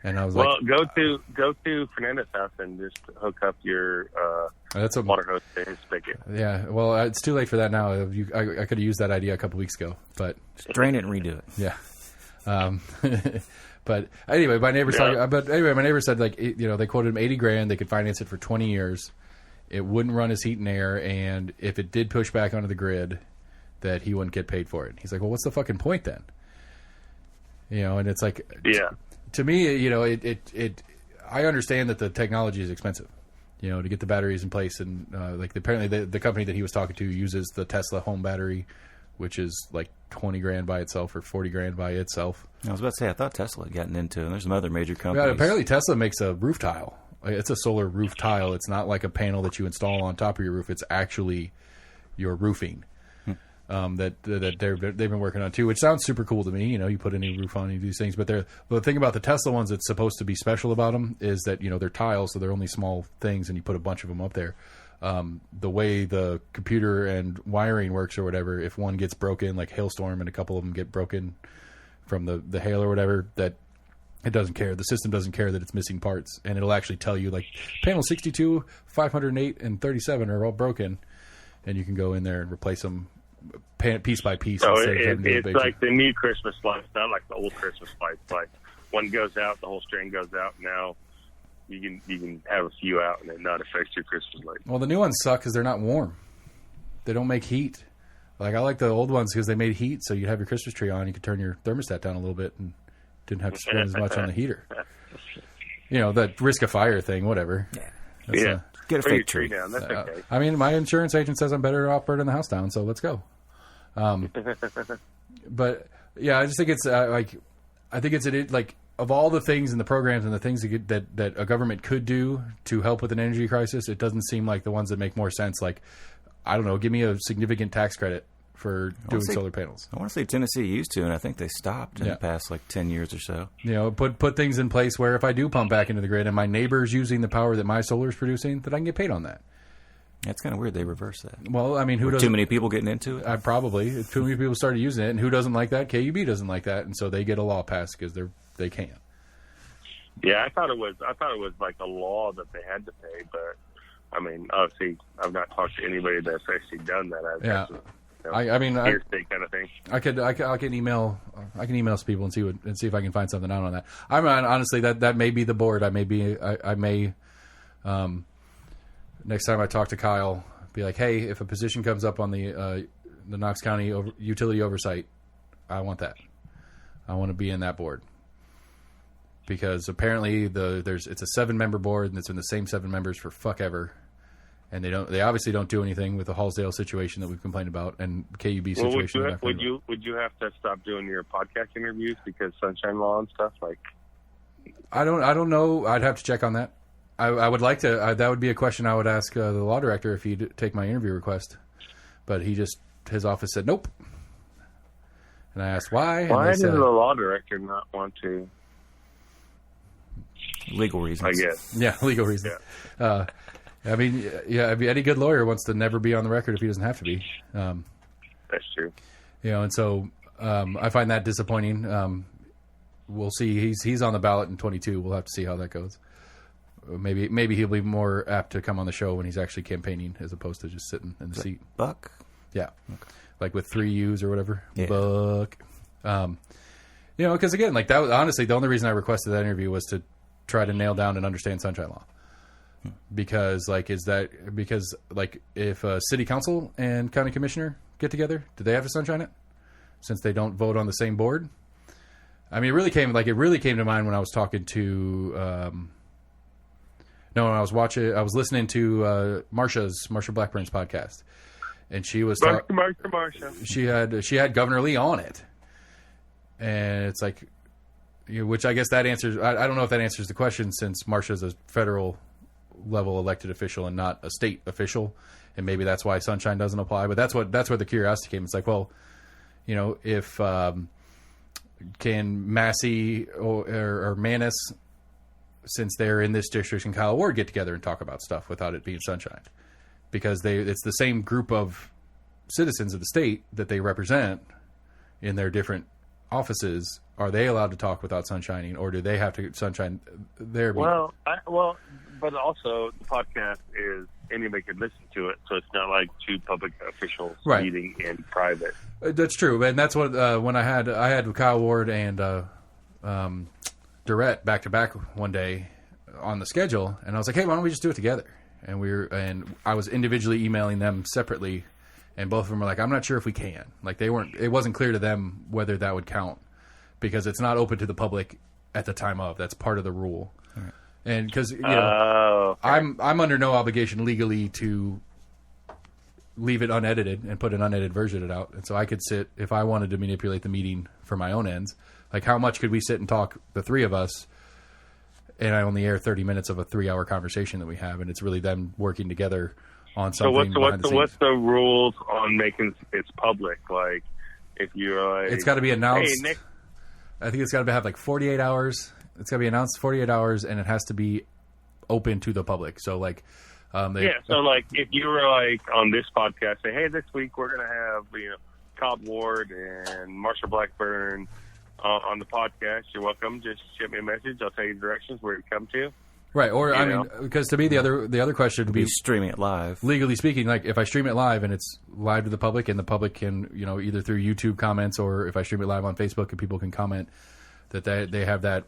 S1: And I was
S2: go to Fernanda's house and just hook up your water hose to his spigot.
S1: Yeah, well, it's too late for that now. I could have used that idea a couple weeks ago, but
S3: just drain it and redo it.
S1: Yeah. But anyway, my neighbor said, like, they quoted him $80,000. They could finance it for 20 years. It wouldn't run his heat and air, and if it did push back onto the grid, that he wouldn't get paid for it. He's like, well, what's the fucking point then? And it's like, to me, I understand that the technology is expensive, to get the batteries in place, and apparently the company that he was talking to uses the Tesla home battery, which is like $20,000 by itself or $40,000 by itself.
S3: I was about to say, I thought Tesla had gotten into it, and there's some other major companies.
S1: Yeah, apparently Tesla makes a roof tile. It's a solar roof tile. It's not like a panel that you install on top of your roof. It's actually your roofing that they've been working on too, which sounds super cool to me. You put a new roof on, you do these things, but the thing about the Tesla ones that's supposed to be special about them is that they're tiles, so they're only small things, and you put a bunch of them up there. The way the computer and wiring works or whatever, if one gets broken, like hailstorm, and a couple of them get broken from the hail or whatever, that it doesn't care. The system doesn't care that it's missing parts, and it'll actually tell you, like, panel 62, 508, and 37 are all broken, and you can go in there and replace them piece by piece.
S2: So it's like the new Christmas lights, not like the old Christmas lights. Like, one goes out, the whole string goes out. Now you can have a few out and it not affect your Christmas lights.
S1: Well, the new ones suck because they're not warm. They don't make heat. Like, I like the old ones because they made heat, so you'd have your Christmas tree on, you could turn your thermostat down a little bit and didn't have to spend as much on the heater. That risk of fire thing, whatever.
S2: Yeah.
S3: Get a fake tree
S2: down. That's okay.
S1: I mean, my insurance agent says I'm better off burning the house down, so let's go. But yeah, I just think it's like of all the things and the programs and the things that a government could do to help with an energy crisis, it doesn't seem like the ones that make more sense. Like, I don't know, give me a significant tax credit for doing solar panels.
S3: I want to say Tennessee used to, and I think they stopped in the past 10 years or so.
S1: Put things in place where if I do pump back into the grid and my neighbor's using the power that my solar is producing, that I can get paid on that.
S3: That's kind of weird they reverse that.
S1: Well, I mean,
S3: too many people getting into it?
S1: Probably. Too many people started using it, and who doesn't like that? KUB doesn't like that, and so they get a law passed because they can.
S2: Yeah, I thought it was like a law that they had to pay, but I mean, obviously, I've not talked to anybody that's actually done that. I mean, hearsay kind of thing. I can email some people and see if I can find something out on that. I mean, honestly, that may be the board. I may next time I talk to Kyle,
S1: Be like, hey, if a position comes up on the Knox County utility oversight, I want that. I want to be in that board. Because apparently it's a 7-member board and it's been the same 7 members for fuck ever, and they obviously don't do anything with the Hallsdale situation that we've complained about and KUB situation.
S2: Would you have to stop doing your podcast interviews because Sunshine Law and stuff? Like,
S1: I don't know. I'd have to check on that. I would like to. That would be a question I would ask the law director if he'd take my interview request, but his office said nope. And I asked why.
S2: Why does the law director not want to?
S3: Legal reasons,
S2: I guess.
S1: Yeah, legal reasons. Yeah. I mean, any good lawyer wants to never be on the record if he doesn't have to be.
S2: That's true.
S1: And so I find that disappointing. We'll see. He's on the ballot in 22. We'll have to see how that goes. Maybe he'll be more apt to come on the show when he's actually campaigning as opposed to just sitting in the seat.
S3: Buck?
S1: Yeah. Okay. Like with 3 U's or whatever.
S3: Yeah.
S1: Buck. Because again, like that was honestly the only reason I requested that interview was to try to nail down and understand Sunshine Law. Because if a city council and county commissioner get together, do they have to sunshine it? Since they don't vote on the same board? I mean, it really came to mind when I was talking to when I was listening to Marsha Blackburn's podcast, and she was
S2: Marsha.
S1: She had Governor Lee on it, and it's like, which I guess that answers. I don't know if that answers the question, since Marsha's a federal level elected official and not a state official, and maybe that's why sunshine doesn't apply. But that's where the curiosity came. It's like, well, if can Massey or Manus, since they're in this district, and Kyle Ward get together and talk about stuff without it being sunshine, because it's the same group of citizens of the state that they represent in their different offices. Are they allowed to talk without sunshining, or do they have to sunshine their meeting?
S2: But also the podcast is anybody could listen to it, so it's not like 2 public officials meeting in private.
S1: That's true, and that's what when I had Kyle Ward and Durrett back to back one day on the schedule, and I was like, hey, why don't we just do it together? And I was individually emailing them separately, and both of them were like, I'm not sure if we can. Like it wasn't clear to them whether that would count, because it's not open to the public at the time of. That's part of the rule. Right. And because okay. I'm under no obligation legally to leave it unedited and put an unedited version of it out. And so I could sit, if I wanted to manipulate the meeting for my own ends, like how much could we sit and talk, the 3 of us, and I only air 30 minutes of a 3-hour conversation that we have, and it's really them working together on something.
S2: So what's the rules on making it public? Like, if you're like,
S1: it's got to be announced.
S2: Hey, Nick.
S1: I think it's got to have like 48 hours. It's got to be announced 48 hours, and it has to be open to the public. So like,
S2: so like if you were like on this podcast, say, hey, this week we're going to have Cobb Ward and Marsha Blackburn on the podcast. You're welcome. Just shoot me a message. I'll tell you directions where to come to.
S1: Right, or I mean, because to me the other question would be
S3: streaming it live.
S1: Legally speaking, like if I stream it live and it's live to the public, and the public can either through YouTube comments, or if I stream it live on Facebook and people can comment, that they have that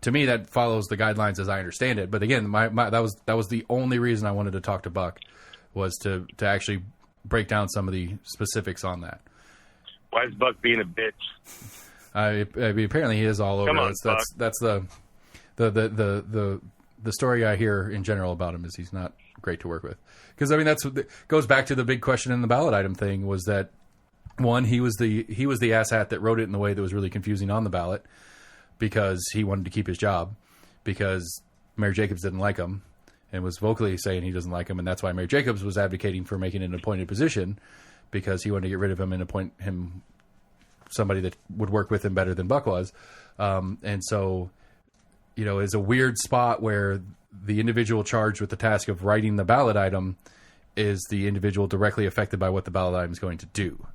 S1: to me that follows the guidelines as I understand it. But again, that was the only reason I wanted to talk to Buck, was to actually break down some of the specifics on that.
S2: Why is Buck being a bitch?
S1: I mean, apparently he is all over.
S2: Come on,
S1: that's the story I hear in general about him, is he's not great to work with. Because I mean, goes back to the big question in the ballot item thing, was that one, he was the asshat that wrote it in the way that was really confusing on the ballot, because he wanted to keep his job, because Mayor Jacobs didn't like him and was vocally saying he doesn't like him, and that's why Mayor Jacobs was advocating for making an appointed position, because he wanted to get rid of him and appoint him somebody that would work with him better than Buck was. And so, it's a weird spot where the individual charged with the task of writing the ballot item is the individual directly affected by what the ballot item is going to do.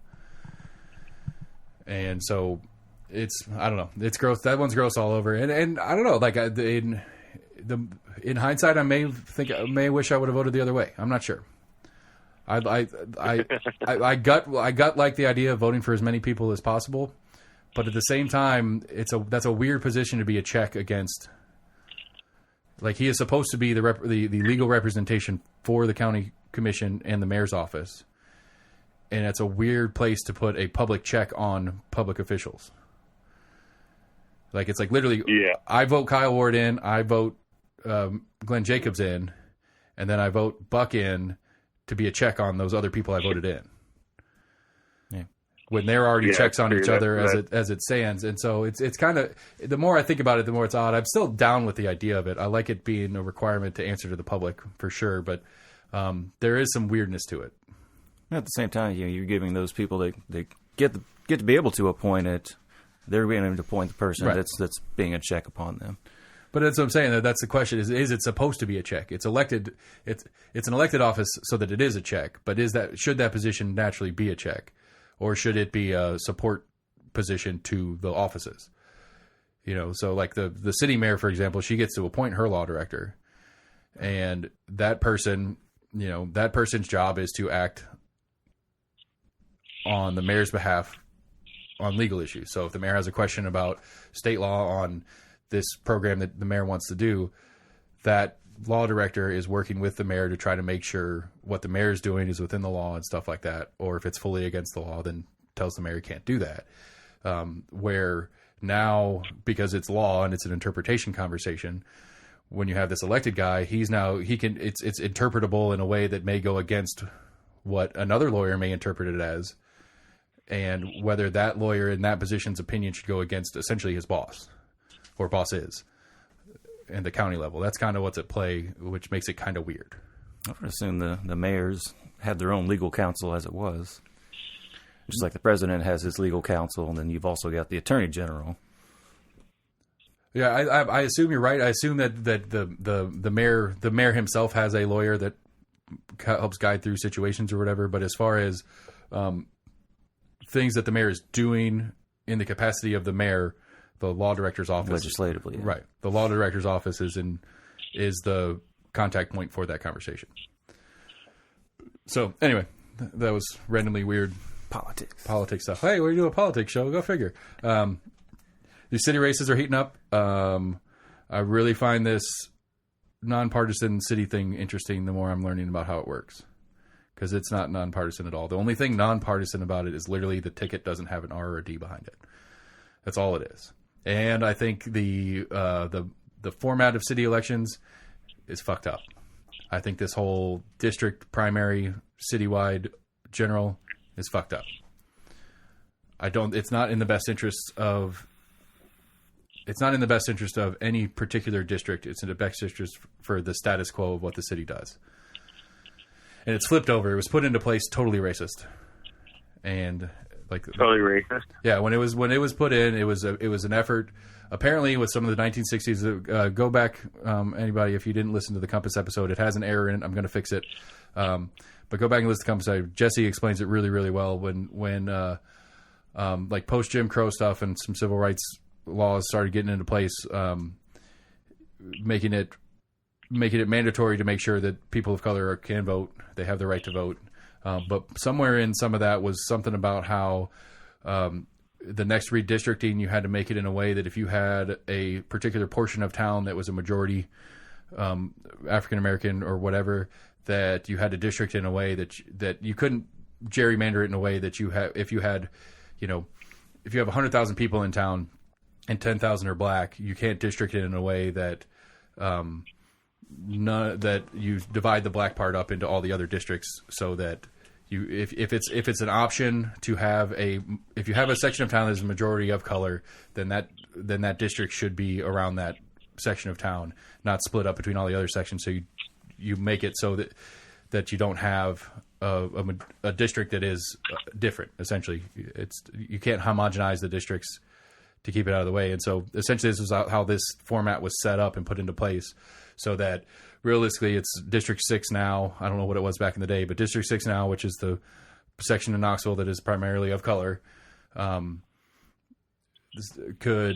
S1: And so I don't know. It's gross. That one's gross all over. And I don't know, like in hindsight, I may wish I would have voted the other way. I'm not sure. I gut like the idea of voting for as many people as possible, but at the same time, that's a weird position to be a check against. Like, he is supposed to be the legal representation for the county commission and the mayor's office. And it's a weird place to put a public check on public officials. Like, it's like literally, I vote Kyle Ward in, I vote Glenn Jacobs in, and then I vote Buck in to be a check on those other people I voted in. Yeah. When there are already checks on each other as it stands. And so it's kind of, the more I think about it, the more it's odd. I'm still down with the idea of it. I like it being a requirement to answer to the public for sure, but there is some weirdness to it.
S3: At the same time, you're giving those people that get to be able to appoint it. They're being able to appoint the person that's being a check upon them. But
S1: that's what I'm saying. That's the question: is it supposed to be a check? It's elected. It's an elected office so that it is a check. But should that position naturally be a check, or should it be a support position to the offices? So like the city mayor, for example, she gets to appoint her law director, and that person, that person's job is to act on the mayor's behalf on legal issues. So if the mayor has a question about state law on this program that the mayor wants to do, that law director is working with the mayor to try to make sure what the mayor is doing is within the law and stuff like that. Or if it's fully against the law, then tells the mayor he can't do that. Where now, because it's law and it's an interpretation conversation, when you have this elected guy, it's interpretable in a way that may go against what another lawyer may interpret it as. And whether that lawyer in that position's opinion should go against essentially his boss or bosses and the county level. That's kind of what's at play, which makes it kind of weird.
S3: I would assume the mayors had their own legal counsel as it was. Just like the president has his legal counsel, and then you've also got the attorney general.
S1: Yeah, I assume you're right. I assume that the mayor himself has a lawyer that helps guide through situations or whatever. But as far as things that the mayor is doing in the capacity of the mayor, the law director's office,
S3: legislatively,
S1: right? The law director's office is the contact point for that conversation. So anyway, that was randomly weird politics stuff. Hey, we're doing a politics show. Go figure. These city races are heating up. I really find this nonpartisan city thing interesting the more I'm learning about how it works. Because it's not nonpartisan at all. The only thing nonpartisan about it is literally the ticket doesn't have an R or a D behind it. That's all it is. And I think the format of city elections is fucked up. I think this whole district, primary, citywide, general is fucked up. It's not in the best interest of any particular district. It's in the best interest for the status quo of what the city does. And it's flipped over. It was put into place totally racist, and
S2: totally racist.
S1: Yeah, when it was put in, it was an effort. Apparently, with some of the 1960s, go back, anybody, if you didn't listen to the Compass episode, it has an error in it. I'm going to fix it. But go back and listen to the Compass. Jesse explains it really, really well. When like post Jim Crow stuff and some civil rights laws started getting into place, making it mandatory to make sure that people of color can vote. They have the right to vote. But somewhere in some of that was something about how the next redistricting, you had to make it in a way that if you had a particular portion of town that was a majority African-American or whatever, that you had to district in a way that you couldn't gerrymander it in a way that if you have 100,000 people in town and 10,000 are black, you can't district it in a way that that you divide the black part up into all the other districts, so that if it's an option to have if you have a section of town that's a majority of color, then that district should be around that section of town, not split up between all the other sections. So you make it so that you don't have a district that is different. Essentially, you can't homogenize the districts to keep it out of the way. And so essentially this was how this format was set up and put into place, so that realistically it's District 6 now. I don't know what it was back in the day, but District 6 now, which is the section in Knoxville that is primarily of color, could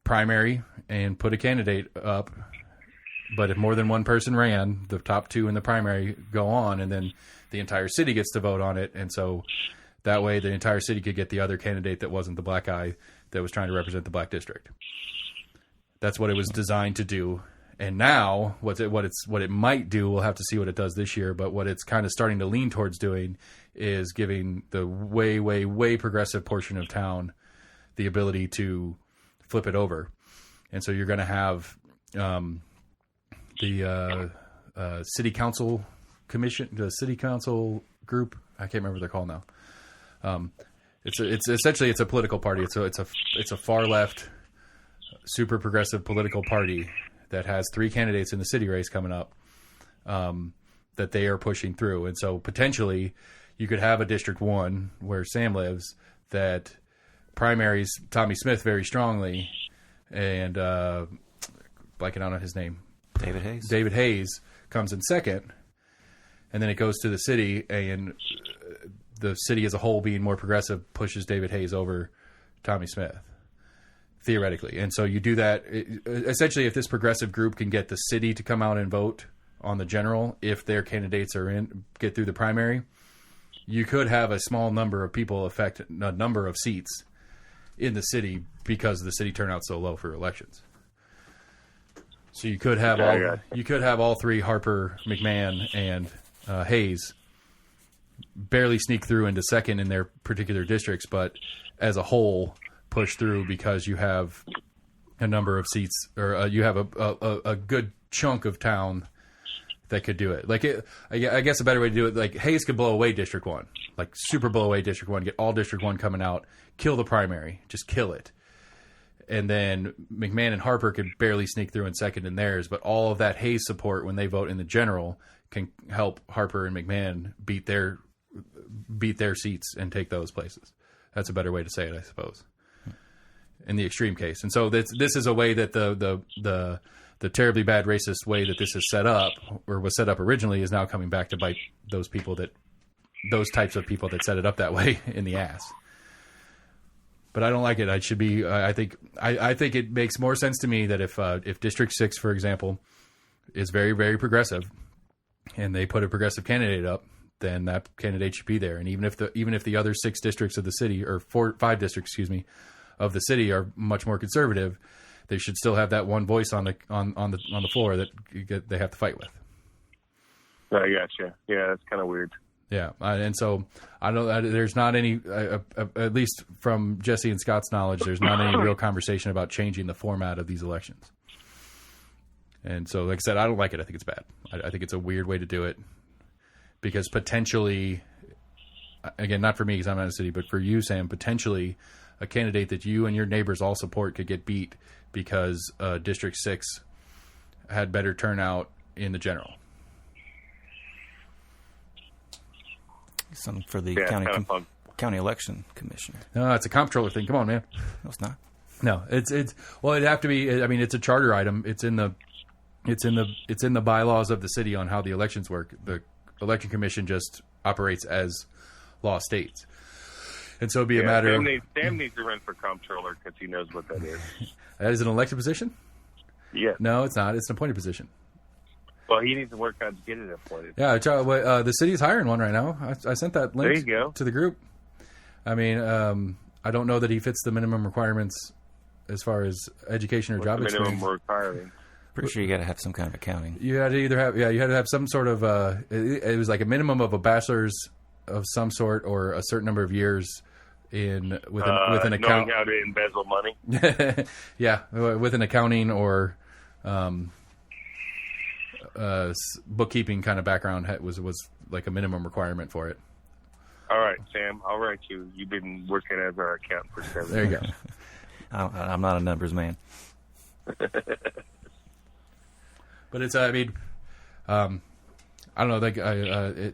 S1: primary and put a candidate up. But if more than one person ran, the top two in the primary go on, and then the entire city gets to vote on it. And so that way the entire city could get the other candidate that wasn't the black guy that was trying to represent the black district. That's what it was designed to do. And now, what it might do, we'll have to see what it does this year. But what it's kind of starting to lean towards doing is giving the way, way, way progressive portion of town the ability to flip it over. And so you're going to have the city council commission, the city council group. I can't remember what they're called now. It's essentially a political party. It's a far left, super progressive political party that has 3 candidates in the city race coming up that they are pushing through. And so potentially you could have a District 1 where Sam lives that primaries Tommy Smith very strongly and blanking out on his name. David Hayes comes in second, and then it goes to the city, and the city as a whole being more progressive pushes David Hayes over Tommy Smith. Theoretically. And so you do that essentially if this progressive group can get the city to come out and vote on the general, if their candidates get through the primary, you could have a small number of people affect a number of seats in the city because the city turnout's so low for elections. So you could have all 3, Harper, McMahon, and Hayes, barely sneak through into second in their particular districts, but as a whole push through because you have a number of seats, or you have a good chunk of town that could do it. Like I guess a better way to do it, like Hayes could blow away District 1, like super blow away District 1, get all District 1 coming out, kill the primary, just kill it. And then McMahon and Harper could barely sneak through in second in theirs, but all of that Hayes support when they vote in the general can help Harper and McMahon beat their seats and take those places. That's a better way to say it, I suppose, in the extreme case. And so this is a way that the terribly bad racist way that this is set up, or was set up originally, is now coming back to bite those types of people that set it up that way in the ass. But I don't like it. I think it makes more sense to me that if District 6, for example, is very, very progressive, and they put a progressive candidate up, then that candidate should be there. And even if the other 6 districts of the city, or 5 districts, of the city are much more conservative, they should still have that one voice on the floor that they have to fight with.
S2: I gotcha. Yeah, that's kind of weird.
S1: Yeah, and so I don't. There's not any, at least from Jesse and Scott's knowledge, there's not any real conversation about changing the format of these elections. And so, like I said, I don't like it. I think it's bad. I think it's a weird way to do it, because potentially, again, not for me because I'm not in the city, but for you, Sam, potentially a candidate that you and your neighbors all support could get beat because District 6 had better turnout in the general.
S3: Something for the county election commissioner.
S1: No, it's a comptroller thing. Come on, man.
S3: No, it's not.
S1: No, it'd have to be. I mean, it's a charter item. It's in the bylaws of the city on how the elections work. The election commission just operates as law states, and so it'd be a matter.
S2: Sam needs to run for comptroller because he knows what that is.
S1: That is an elected position?
S2: Yeah.
S1: No, it's not. It's an appointed position.
S2: Well, he needs to work out to get it appointed.
S1: Yeah, the city's hiring one right now. I sent that link to the group. I mean, I don't know that he fits the minimum requirements as far as education or job experience.
S2: Minimum requirement.
S3: Pretty sure you got to have some kind of accounting.
S1: You had to either have, you had to have some sort of, it was like a minimum of a bachelor's of some sort, or a certain number of years with an account.
S2: Knowing how to embezzle money.
S1: Yeah, with an accounting or bookkeeping kind of background was like a minimum requirement for it.
S2: All right, Sam, I'll write you. You've been working as our accountant for 7 years.
S1: There you go.
S3: I'm not a numbers man.
S1: But it's, I mean, I don't know. Like, I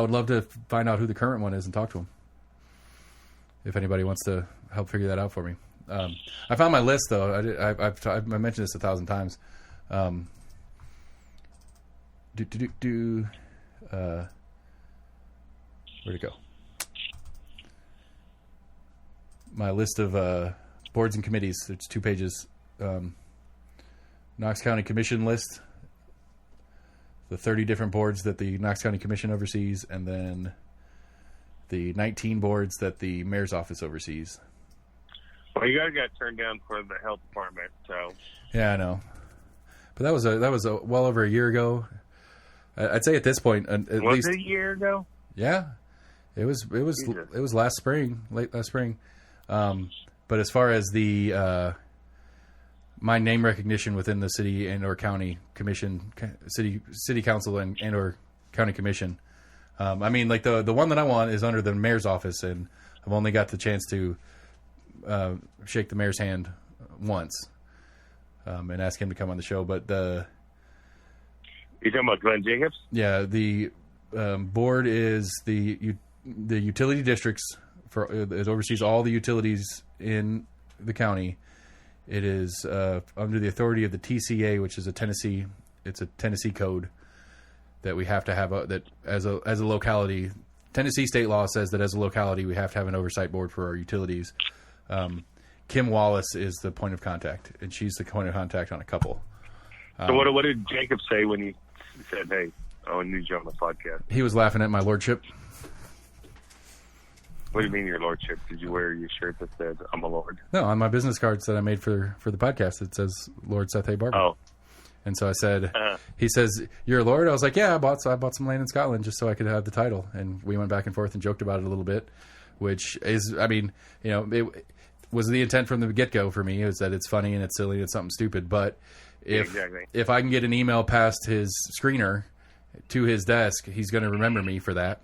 S1: would love to find out who the current one is and talk to him. If anybody wants to help figure that out for me. I found my list though. I've mentioned this 1,000 times. Where'd it go? My list of boards and committees. It's 2 pages. Knox County Commission list. The 30 different boards that the Knox County Commission oversees, and then the 19 boards that the mayor's office oversees.
S2: Well, you guys got turned down for the health department, so.
S1: Yeah, I know. But that was well over a year ago. I'd say at this point, at least.
S2: Was it a year ago?
S1: Yeah, it was last spring, late last spring. But as far as the my name recognition within the city and or county commission, city council and or county commission, I mean, like the one that I want is under the mayor's office, and I've only got the chance to shake the mayor's hand once and ask him to come on the show. But
S2: you talking about Glenn Jacobs?
S1: Yeah, the board is the utility districts for it oversees all the utilities in the county. It is under the authority of the TCA, which is a Tennessee code that we have to have that as a locality. Tennessee state law says that as a locality we have to have an oversight board for our utilities. Kim Wallace is the point of contact, and she's the point of contact on a couple.
S2: So what did Jacob say when he said, "Hey, I need you on the podcast"?
S1: He was laughing at my lordship.
S2: What do you mean, your lordship? Did you wear your shirt that said "I'm a lord"?
S1: No, on my business cards that I made for the podcast, it says Lord Seth A. Barber.
S2: Oh.
S1: And so I said, he says, "You're a lord?" I was like, "Yeah, I bought some land in Scotland just so I could have the title." And we went back and forth and joked about it a little bit, which is, I mean, you know, it was the intent from the get-go for me, is that it's funny and it's silly and it's something stupid. But if I can get an email past his screener to his desk, he's going to remember me for that.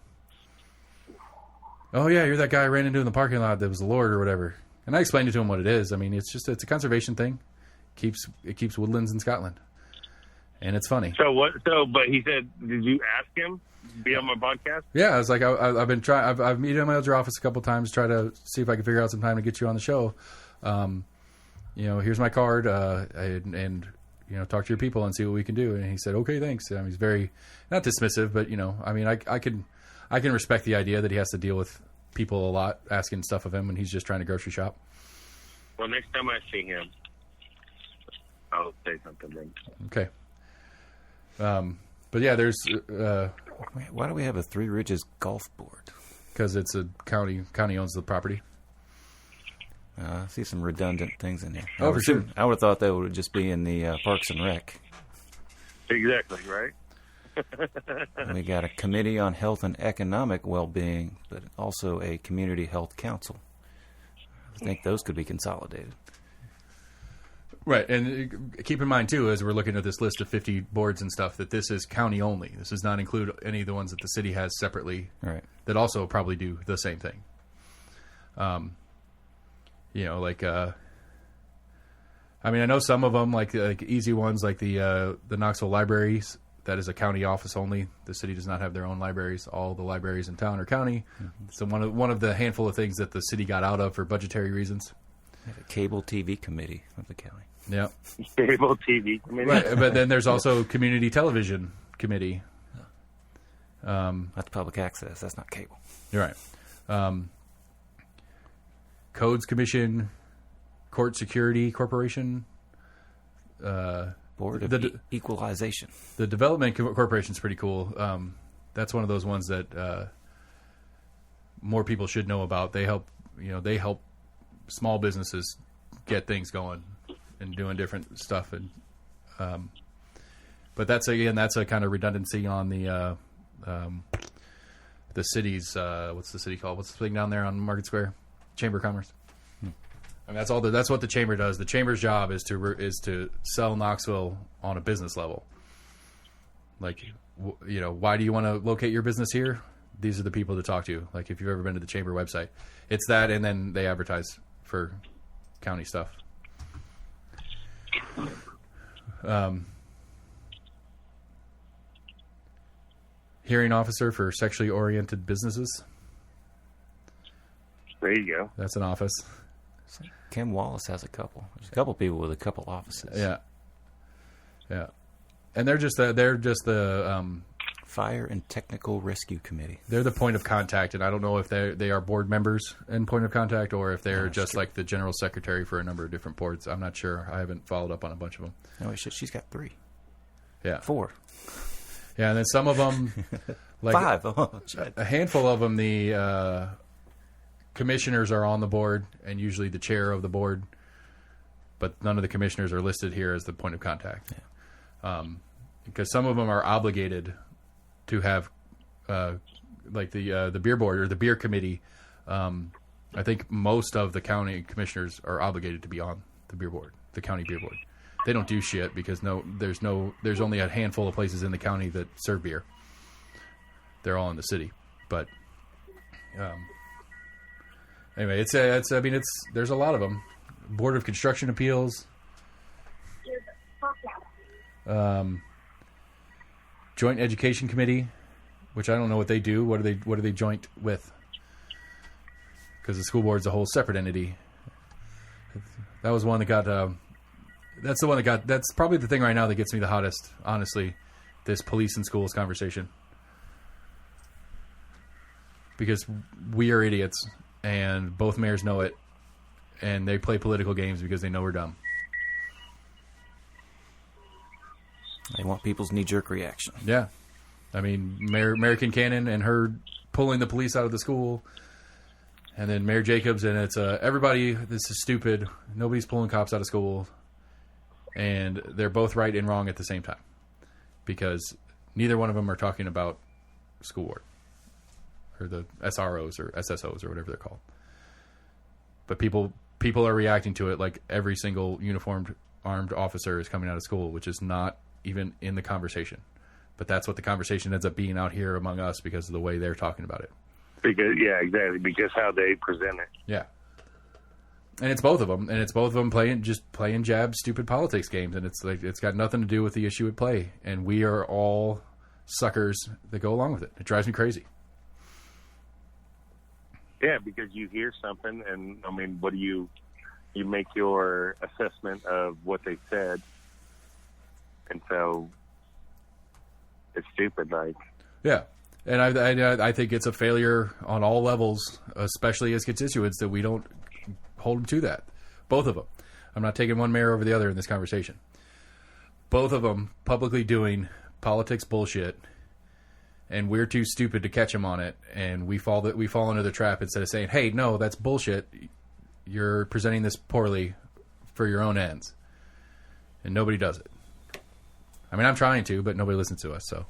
S1: "Oh yeah, you're that guy I ran into in the parking lot that was the Lord," or whatever. And I explained it to him what it is. I mean, it's a conservation thing. It keeps woodlands in Scotland. And it's funny.
S2: But he said, did you ask him to be on my podcast?
S1: Yeah, I was like, I've been trying. I've emailed your office a couple times, try to see if I can figure out some time to get you on the show. You know, here's my card, and you know, talk to your people and see what we can do. And he said, "Okay, thanks." He's very not dismissive, but you know, I mean, I can respect the idea that he has to deal with people a lot asking stuff of him when he's just trying to grocery shop.
S2: Well, next time I see him, I'll say something then.
S1: Okay. But yeah, there's.
S3: Why do we have a Three Ridges golf board?
S1: Because it's a county. County owns the property.
S3: I see some redundant things in there.
S1: Oh, for sure.
S3: I would have thought that would just be in the Parks and Rec.
S2: Exactly, right?
S3: We got a Committee on Health and Economic Well-Being, but also a Community Health Council. I think those could be consolidated.
S1: Right, and keep in mind, too, as we're looking at this list of 50 boards and stuff, that this is county only. This does not include any of the ones that the city has separately,
S3: right,
S1: that also probably do the same thing. You know, like, I mean, I know some of them, like easy ones, like the Knoxville Libraries, that is a county office only. The city does not have their own libraries. All the libraries in town are county. Mm-hmm. So one of the handful of things that the city got out of for budgetary reasons.
S3: A cable TV committee of the county.
S1: Yeah.
S2: Cable TV committee.
S1: Right, but then there's also community television committee.
S3: That's public access. That's not cable.
S1: You're right. Codes Commission, Court Security Corporation,
S3: Board of Equalization.
S1: The Development Corporation is pretty cool. That's one of those ones that more people should know about. They help small businesses get things going and doing different stuff. And but that's a kind of redundancy on the city's what's the city called? What's the thing down there on Market Square? Chamber of Commerce. I mean, that's what the chamber does. The chamber's job is to sell Knoxville on a business level. Like, you know, why do you want to locate your business here? These are the people to talk to. Like, if you've ever been to the chamber website, it's that, and then they advertise for county stuff. Hearing officer for sexually oriented businesses.
S2: There you go.
S1: That's an office.
S3: Kim Wallace has a couple. There's a couple people with a couple offices.
S1: Yeah. And they're just the
S3: Fire and Technical Rescue Committee.
S1: They're the point of contact, and I don't know if they are board members and point of contact, or if they're just like the general secretary for a number of different boards. I'm not sure. I haven't followed up on a bunch of them.
S3: No, she's got 3.
S1: Yeah.
S3: 4.
S1: Yeah, and then some of them, like
S3: 5.
S1: A handful of them, the commissioners are on the board, and usually the chair of the board, but none of the commissioners are listed here as the point of contact. because some of them are obligated to have, like the beer board or the beer committee. I think most of the county commissioners are obligated to be on the beer board, the county beer board. They don't do shit because there's only a handful of places in the county that serve beer. They're all in the city, but anyway, there's a lot of them. Board of Construction Appeals, Joint Education Committee, which I don't know what they do. What are they joint with? Because the school board's a whole separate entity. That was one that got. That's the one that got. That's probably the thing right now that gets me the hottest. Honestly, this police and schools conversation, because we are idiots, and both mayors know it, and they play political games because they know we're dumb.
S3: They want people's knee-jerk reaction.
S1: Yeah, I mean, Mayor Kincannon and her pulling the police out of the school. And then Mayor Jacobs, and it's everybody, this is stupid. Nobody's pulling cops out of school. And they're both right and wrong at the same time. Because neither one of them are talking about school board. Or the SROs or SSOs or whatever they're called. But people are reacting to it like every single uniformed armed officer is coming out of school, which is not even in the conversation. But that's what the conversation ends up being out here among us because of the way they're talking about it.
S2: Because exactly. Because how they present it.
S1: Yeah, and it's both of them, playing jab, stupid politics games, and it's got nothing to do with the issue at play, and we are all suckers that go along with it. It drives me crazy.
S2: Yeah, because you hear something, and I mean, what do you make your assessment of what they said, and so it's stupid, like.
S1: Yeah. And I think it's a failure on all levels, especially as constituents, that we don't hold them to that. Both of them. I'm not taking one mayor over the other in this conversation. Both of them publicly doing politics bullshit, and we're too stupid to catch them on it, and we fall into the trap instead of saying, "Hey, no, that's bullshit. You're presenting this poorly for your own ends," and nobody does it. I mean, I'm trying to, but nobody listens to us, so.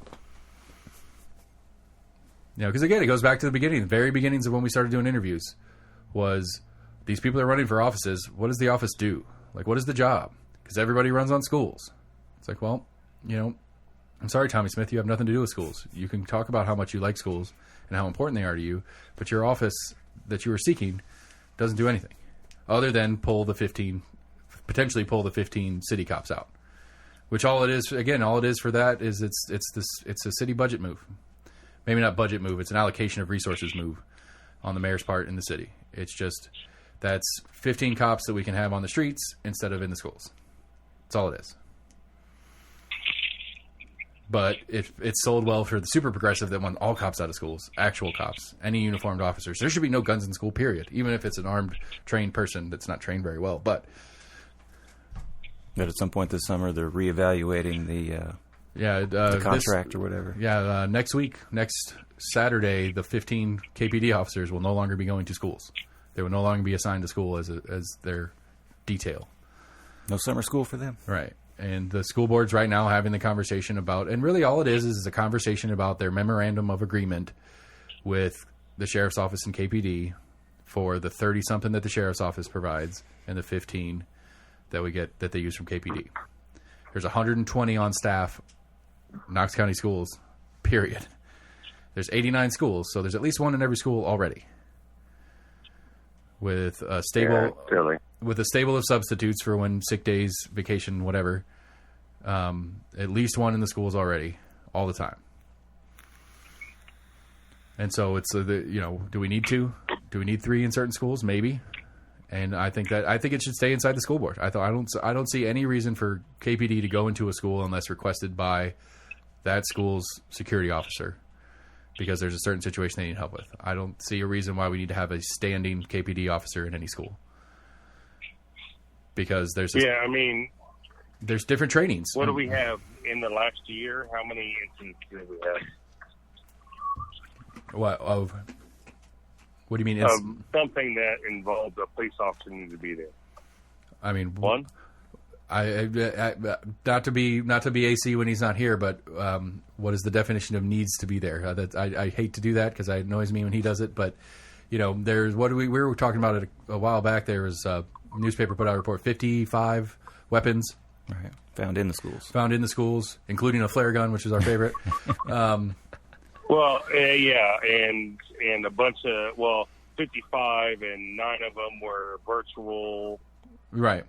S1: You know, because again, it goes back to the beginning, the very beginnings of when we started doing interviews, was these people are running for offices. What does the office do? Like, what is the job? Because everybody runs on schools. It's like, well, you know, I'm sorry, Tommy Smith, you have nothing to do with schools. You can talk about how much you like schools and how important they are to you, but your office that you are seeking doesn't do anything other than potentially pull the 15 city cops out. Which all it is for that is it's a city budget move. Maybe not budget move. It's an allocation of resources move on the mayor's part in the city. It's just that's 15 cops that we can have on the streets instead of in the schools. That's all it is. But it's sold well for the super progressive that want all cops out of schools, actual cops, any uniformed officers. There should be no guns in school, period. Even if it's an armed, trained person that's not trained very well. But
S3: at some point this summer, they're reevaluating the contract or whatever.
S1: Yeah, next Saturday, the 15 KPD officers will no longer be going to schools. They will no longer be assigned to school as their detail.
S3: No summer school for them.
S1: Right. And the school board's right now having the conversation about, and really all it is a conversation about their memorandum of agreement with the sheriff's office and KPD for the 30-something that the sheriff's office provides and the 15 that they use from KPD. There's 120 on staff, Knox County schools, period. There's 89 schools, so there's at least one in every school already. With a stable of substitutes for when sick days, vacation, whatever. At least one in the schools already, all the time. And so it's do we need 2? Do we need 3 in certain schools? Maybe. And I think it should stay inside the school board. I don't see any reason for KPD to go into a school unless requested by that school's security officer, because there's a certain situation they need help with. I don't see a reason why we need to have a standing KPD officer in any school, because there's different trainings.
S2: What do we have in the last year? How many incidents do we have?
S1: What do you mean?
S2: Something that involved a police officer needs to be there.
S1: I mean,
S2: one.
S1: Not to be AC when he's not here, but what is the definition of needs to be there? I hate to do that because it annoys me when he does it. But there's we were talking about it a while back. There was a newspaper put out a report: 55 weapons
S3: found in the schools,
S1: including a flare gun, which is our favorite.
S2: Well, yeah, and a bunch of 55, and 9 of them were virtual.
S1: Right.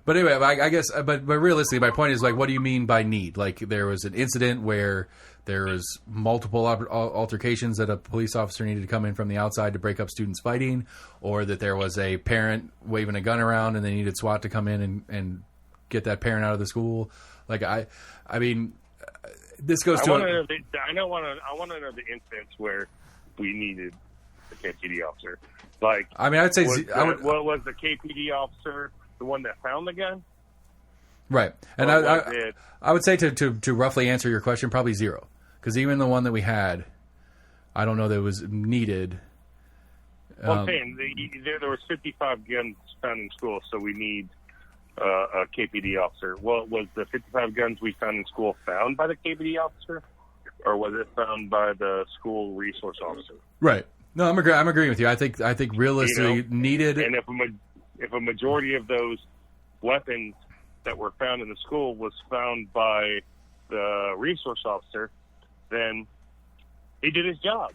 S1: But anyway, I guess, but realistically, my point is, like, what do you mean by need? Like, there was an incident where there was multiple altercations that a police officer needed to come in from the outside to break up students fighting, or that there was a parent waving a gun around and they needed SWAT to come in and get that parent out of the school. Like, I mean, this goes to...
S2: I want to know the instance where we needed a KPD officer. Like,
S1: I mean, I'd say
S2: was the KPD officer the one that found the gun?
S1: Right, and I would say to roughly answer your question, probably 0, because even the one that we had, I don't know that it was needed.
S2: Well, I'm saying there was 55 guns found in school, so we need a KPD officer. Well, was the 55 guns we found in school found by the KPD officer, or was it found by the school resource officer?
S1: Right. No, I'm agreeing with you. I think realistically needed.
S2: And if a majority of those weapons that were found in the school was found by the resource officer, then he did his job.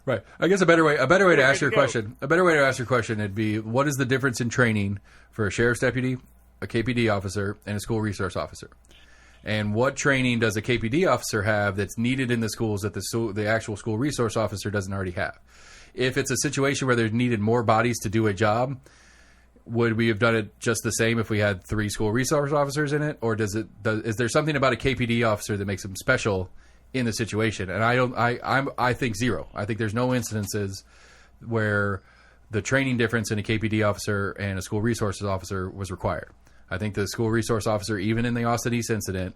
S1: Right. I guess a better way to ask your question would be, what is the difference in training for a sheriff's deputy, a KPD officer, and a school resource officer? And what training does a KPD officer have that's needed in the schools that the actual school resource officer doesn't already have? If it's a situation where there's needed more bodies to do a job, would we have done it just the same if we had 3 school resource officers in it, or is there something about a KPD officer that makes them special in the situation? And I think 0. I think there's no incidences where the training difference in a KPD officer and a school resources officer was required. I think the school resource officer, even in the Austin East incident,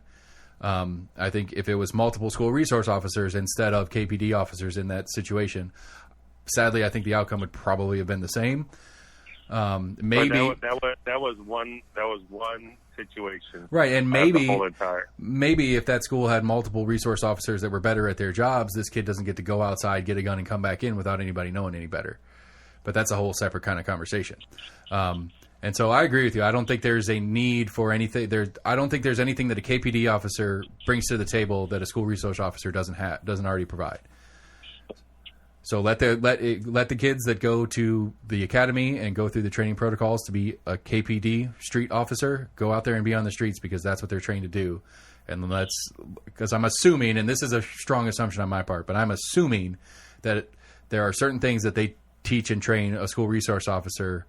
S1: I think if it was multiple school resource officers instead of KPD officers in that situation, sadly, I think the outcome would probably have been the same. Maybe
S2: that was one situation,
S1: right? And maybe if that school had multiple resource officers that were better at their jobs, this kid doesn't get to go outside, get a gun, and come back in without anybody knowing any better. But that's a whole separate kind of conversation. And so I agree with you. I don't think there's a need for anything. I don't think there's anything that a KPD officer brings to the table that a school resource officer doesn't already provide. So let the kids that go to the academy and go through the training protocols to be a KPD street officer go out there and be on the streets, because that's what they're trained to do. And because I'm assuming, and this is a strong assumption on my part, but I'm assuming that there are certain things that they teach and train a school resource officer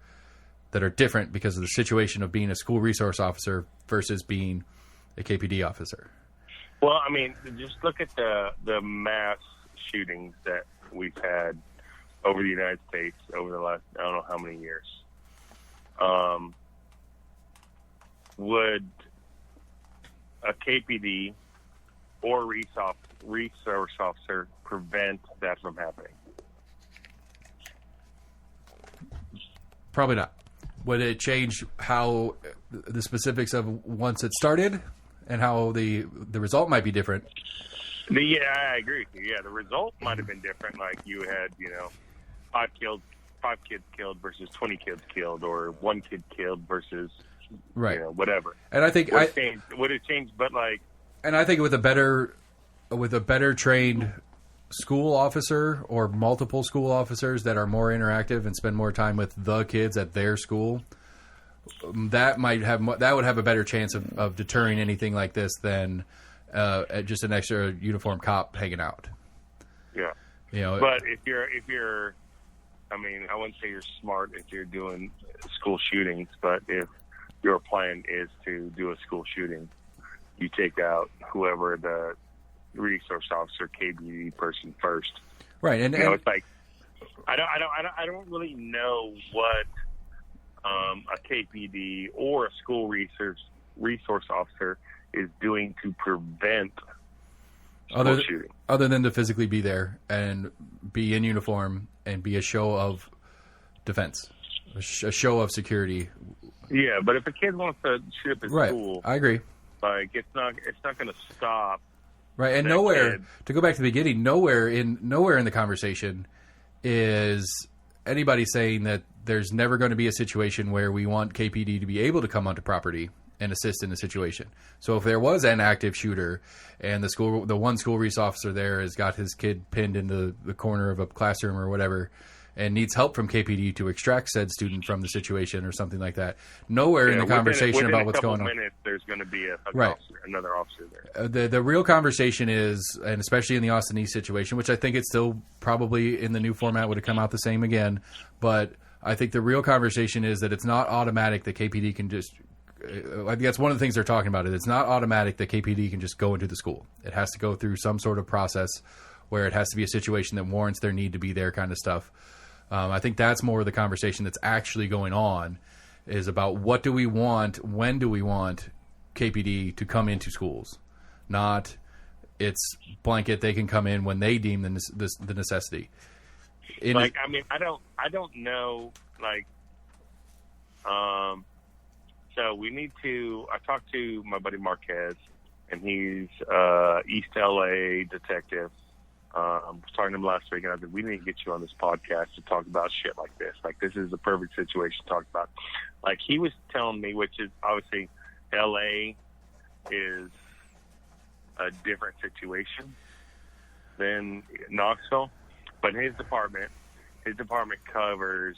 S1: that are different because of the situation of being a school resource officer versus being a KPD officer.
S2: Well, I mean, just look at the mass shootings that we've had over the United States over the last, I don't know how many years. Would a KPD or resource officer prevent that from happening?
S1: Probably not. Would it change how the specifics of once it started and how the result might be different?
S2: Yeah, I agree with you. Yeah, the result might have been different. Like you had, 5 kids killed versus 20 kids killed, or 1 kid killed versus, whatever.
S1: And I think
S2: would it change? But
S1: and I think with a better trained school officer or multiple school officers that are more interactive and spend more time with the kids at their school, that would have a better chance of deterring anything like this than just an extra uniformed cop hanging out.
S2: Yeah. But if you're, I mean, I wouldn't say you're smart if you're doing school shootings, but if your plan is to do a school shooting, you take out whoever the resource officer, KBD person first.
S1: Right. And
S2: it's like, I don't really know what a KPD or a school resource officer is doing to prevent school shooting.
S1: Other than to physically be there and be in uniform and be a show of defense, a show of security,
S2: Yeah, but if a kid wants to shoot up his school,
S1: I agree.
S2: Like it's not going to stop.
S1: Right, and nowhere to go back to the beginning. Nowhere in the conversation is anybody saying that there's never going to be a situation where we want KPD to be able to come onto property and assist in the situation. So if there was an active shooter and the one school resource officer there has got his kid pinned into the corner of a classroom or whatever and needs help from KPD to extract said student from the situation or something like that, nowhere in the conversation about what's going on.
S2: Within a couple minutes, there's going to be another officer there.
S1: The real conversation is, and especially in the Austin East situation, which I think it's still probably in the new format would have come out the same again, but I think the real conversation is that it's not automatic that KPD can just... I think that's one of the things they're talking about. It's not automatic that KPD can just go into the school. It has to go through some sort of process where it has to be a situation that warrants their need to be there, kind of stuff. I think that's more of the conversation that's actually going on, is about what do we want, when do we want KPD to come into schools, not it's blanket they can come in when they deem the necessity.
S2: I don't know. So we need to. I talked to my buddy Marquez, and he's East LA detective. I was talking to him last week, and I said, we need to get you on this podcast to talk about shit like this. Like, this is the perfect situation to talk about. Like, he was telling me, which is obviously LA is a different situation than Knoxville, but his department covers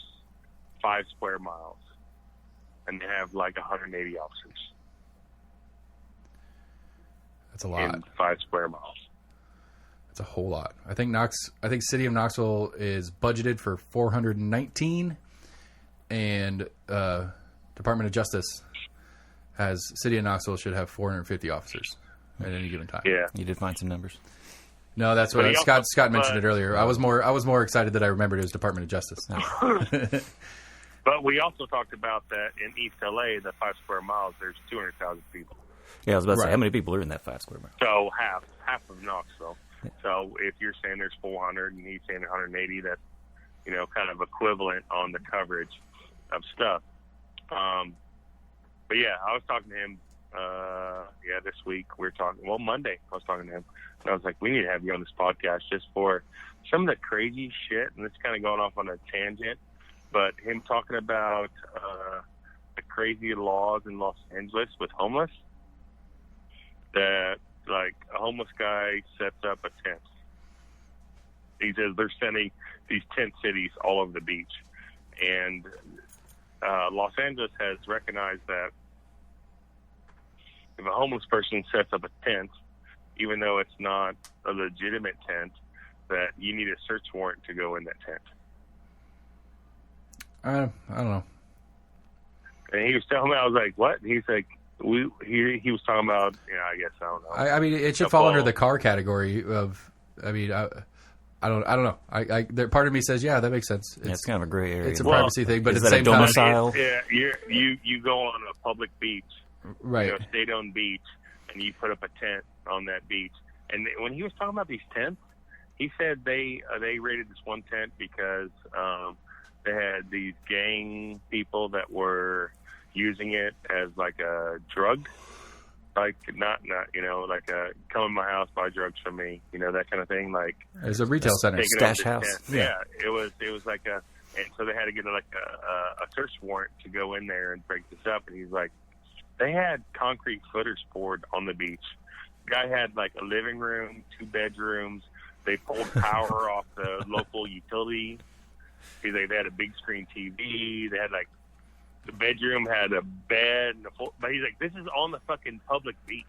S2: 5 square miles, and they have like 180 officers.
S1: That's a lot.
S2: In 5 square miles.
S1: A whole lot. I think City of Knoxville is budgeted for 419, and Department of Justice has City of Knoxville should have 450 officers at any given time.
S2: Yeah,
S3: you did find some numbers.
S1: No, that's what Scott mentioned it earlier. I was more excited that I remembered it was Department of Justice.
S2: But we also talked about that in East LA, the 5 square miles, there's 200,000 people.
S3: Yeah, I was about to say, how many people are in that 5 square miles?
S2: So half of Knoxville. So if you're saying there's 400 and he's saying 180, that's, kind of equivalent on the coverage of stuff. But yeah, I was talking to him, this week. Monday I was talking to him, and I was like, we need to have you on this podcast just for some of the crazy shit, and it's kind of going off on a tangent, but him talking about the crazy laws in Los Angeles with homeless, that like a homeless guy sets up a tent. He says they're sending these tent cities all over the beach. And Los Angeles has recognized that if a homeless person sets up a tent, even though it's not a legitimate tent, that you need a search warrant to go in that tent.
S1: I don't know.
S2: And he was telling me, I was like, what? And he's like, he was talking about, I guess, I don't know.
S1: I mean, it should fall under the car category of, I don't know. Part of me says, yeah, that makes sense.
S3: It's kind of a gray area.
S1: It's a privacy thing, but at the same
S3: domicile?
S2: time, you go on a public beach,
S1: right?
S2: State-owned beach, and you put up a tent on that beach. And when he was talking about these tents, he said they raided this one tent because they had these gang people that were using it as like a drug, like not like a come in my house, buy drugs from me, that kind of thing, like
S1: as a retail center,
S3: stash house.
S2: Yeah, it was like and so they had to get like a search warrant to go in there and break this up. And he's like, they had concrete footers poured on the beach. The guy had like a living room, 2 bedrooms. They pulled power off the local utility. He's like, they had a big screen TV. They had like, the bedroom had a bed, but he's like, this is on the fucking public beach.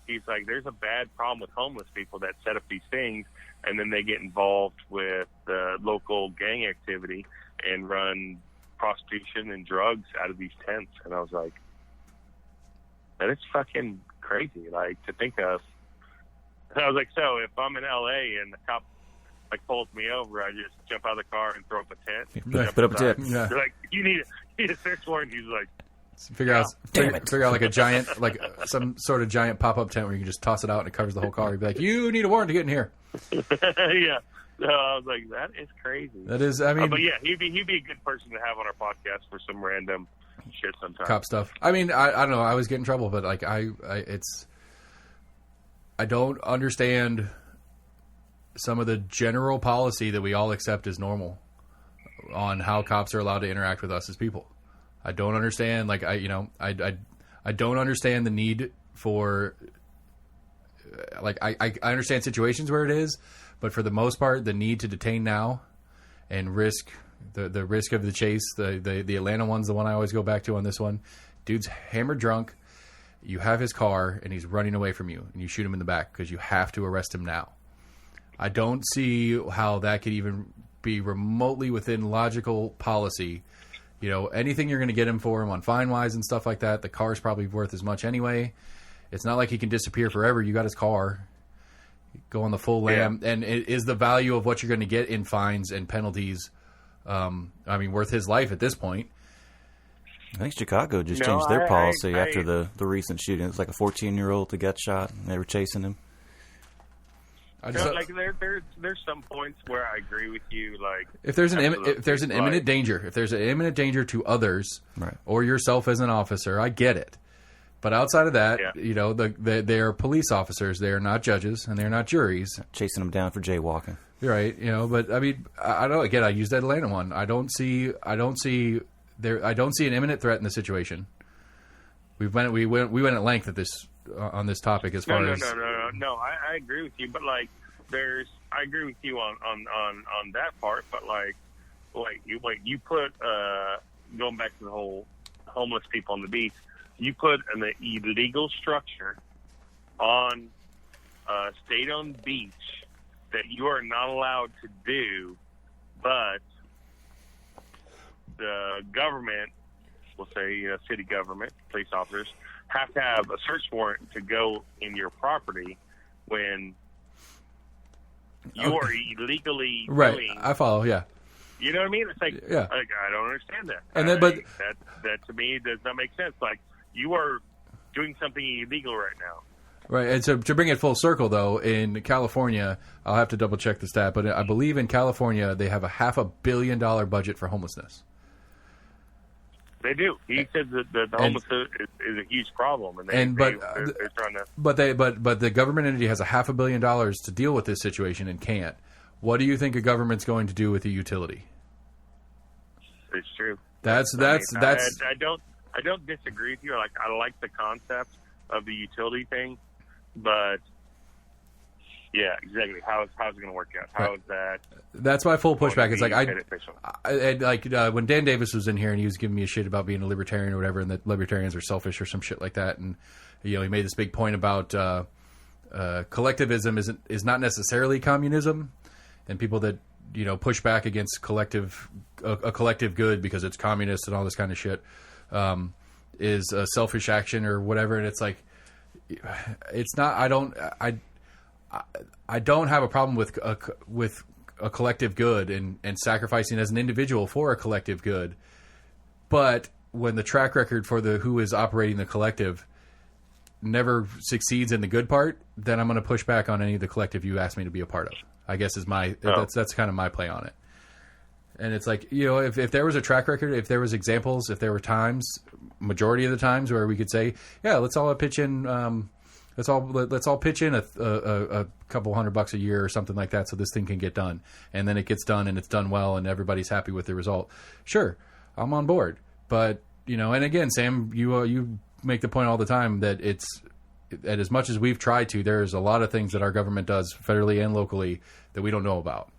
S2: He's like, there's a bad problem with homeless people that set up these things, and then they get involved with the local gang activity and run prostitution and drugs out of these tents. And I was like, that is fucking crazy, like, to think of. And I was like, so if I'm in LA and the cop like pulls me over, I just jump out of the car and throw up a tent.
S3: Put up a tent.
S2: Yeah. They're like, you need a search warrant. He's like,
S1: figure out like a giant, like some sort of giant pop-up tent where you can just toss it out and it covers the whole car. You'd be like, you need a warrant to get in here.
S2: Yeah. So I was like, that is crazy.
S1: That is, I mean,
S2: but yeah, he'd be a good person to have on our podcast for some random shit sometimes.
S1: Cop stuff. I mean, I don't know. I always get in trouble, but like I don't understand some of the general policy that we all accept as normal on how cops are allowed to interact with us as people. I don't understand. Like I don't understand the need for. Like I understand situations where it is, but for the most part, the need to detain now and risk the risk of the chase. The Atlanta one's the one I always go back to on this one. Dude's hammered drunk. You have his car and he's running away from you, and you shoot him in the back because you have to arrest him now. I don't see how that could even be remotely within logical policy. You know, anything you're going to get him for him on fine-wise and stuff like that, the car's probably worth as much anyway. It's not like he can disappear forever. You got his car. Go on the full lam. And it is the value of what you're going to get in fines and penalties, worth his life at this point.
S3: I think Chicago just changed their policy after the recent shooting. It was like a 14-year-old that got shot, and they were chasing him.
S2: There's some points where I agree with you. Like
S1: if there's an imminent danger to others,
S3: right,
S1: or yourself as an officer, I get it. But outside of that, you know, they are police officers. They are not judges, and they're not juries.
S3: Chasing them down for jaywalking.
S1: You're right. You know, but I mean, I don't. Again, I used that Atlanta one. I don't see an imminent threat in the situation. We went at length at this on this topic as far as
S2: no. I agree with you, but like I agree with you on that part. But you put going back to the whole homeless people on the beach. You put an illegal structure on a state-owned beach that you are not allowed to do, but the government, we'll say city government, police officers, have to have a search warrant to go in your property when you are illegally doing...
S1: I follow, yeah.
S2: You know what I mean? It's like,
S1: yeah.
S2: I don't understand that.
S1: And then,
S2: that to me does not make sense. Like, you are doing something illegal right now.
S1: Right, and so to bring it full circle, though, in California, I'll have to double-check the stat, but I believe in California they have a $500 million budget for homelessness.
S2: They do. He said that the homelessness is a huge problem, and they're trying to.
S1: But the government entity has $500 million to deal with this situation and can't. What do you think a government's going to do with a utility?
S2: It's true. I don't disagree with you. I like the concept of the utility thing, but yeah, exactly. How is it going to work out? How is that? That's my full pushback. It's
S1: like when Dan Davis was in here and he was giving me a shit about being a libertarian or whatever, and that libertarians are selfish or some shit like that, and he made this big point about collectivism is not necessarily communism, and people that push back against a collective good because it's communist and all this kind of shit. Is a selfish action or whatever, and it's like, it's not. I don't have a problem with a collective good and sacrificing as an individual for a collective good, but when the track record for who is operating the collective never succeeds in the good part, then I'm going to push back on any of the collective you asked me to be a part of. I guess is that's kind of my play on it. And it's like, if there was a track record, if there was examples, if there were times, majority of the times where we could say, yeah, let's all pitch in, let's all pitch in a couple $100 a year or something like that, so this thing can get done, and then it gets done and it's done well and everybody's happy with the result. Sure, I'm on board. But and again, Sam, you make the point all the time that that as much as we've tried to, there's a lot of things that our government does federally and locally that we don't know about.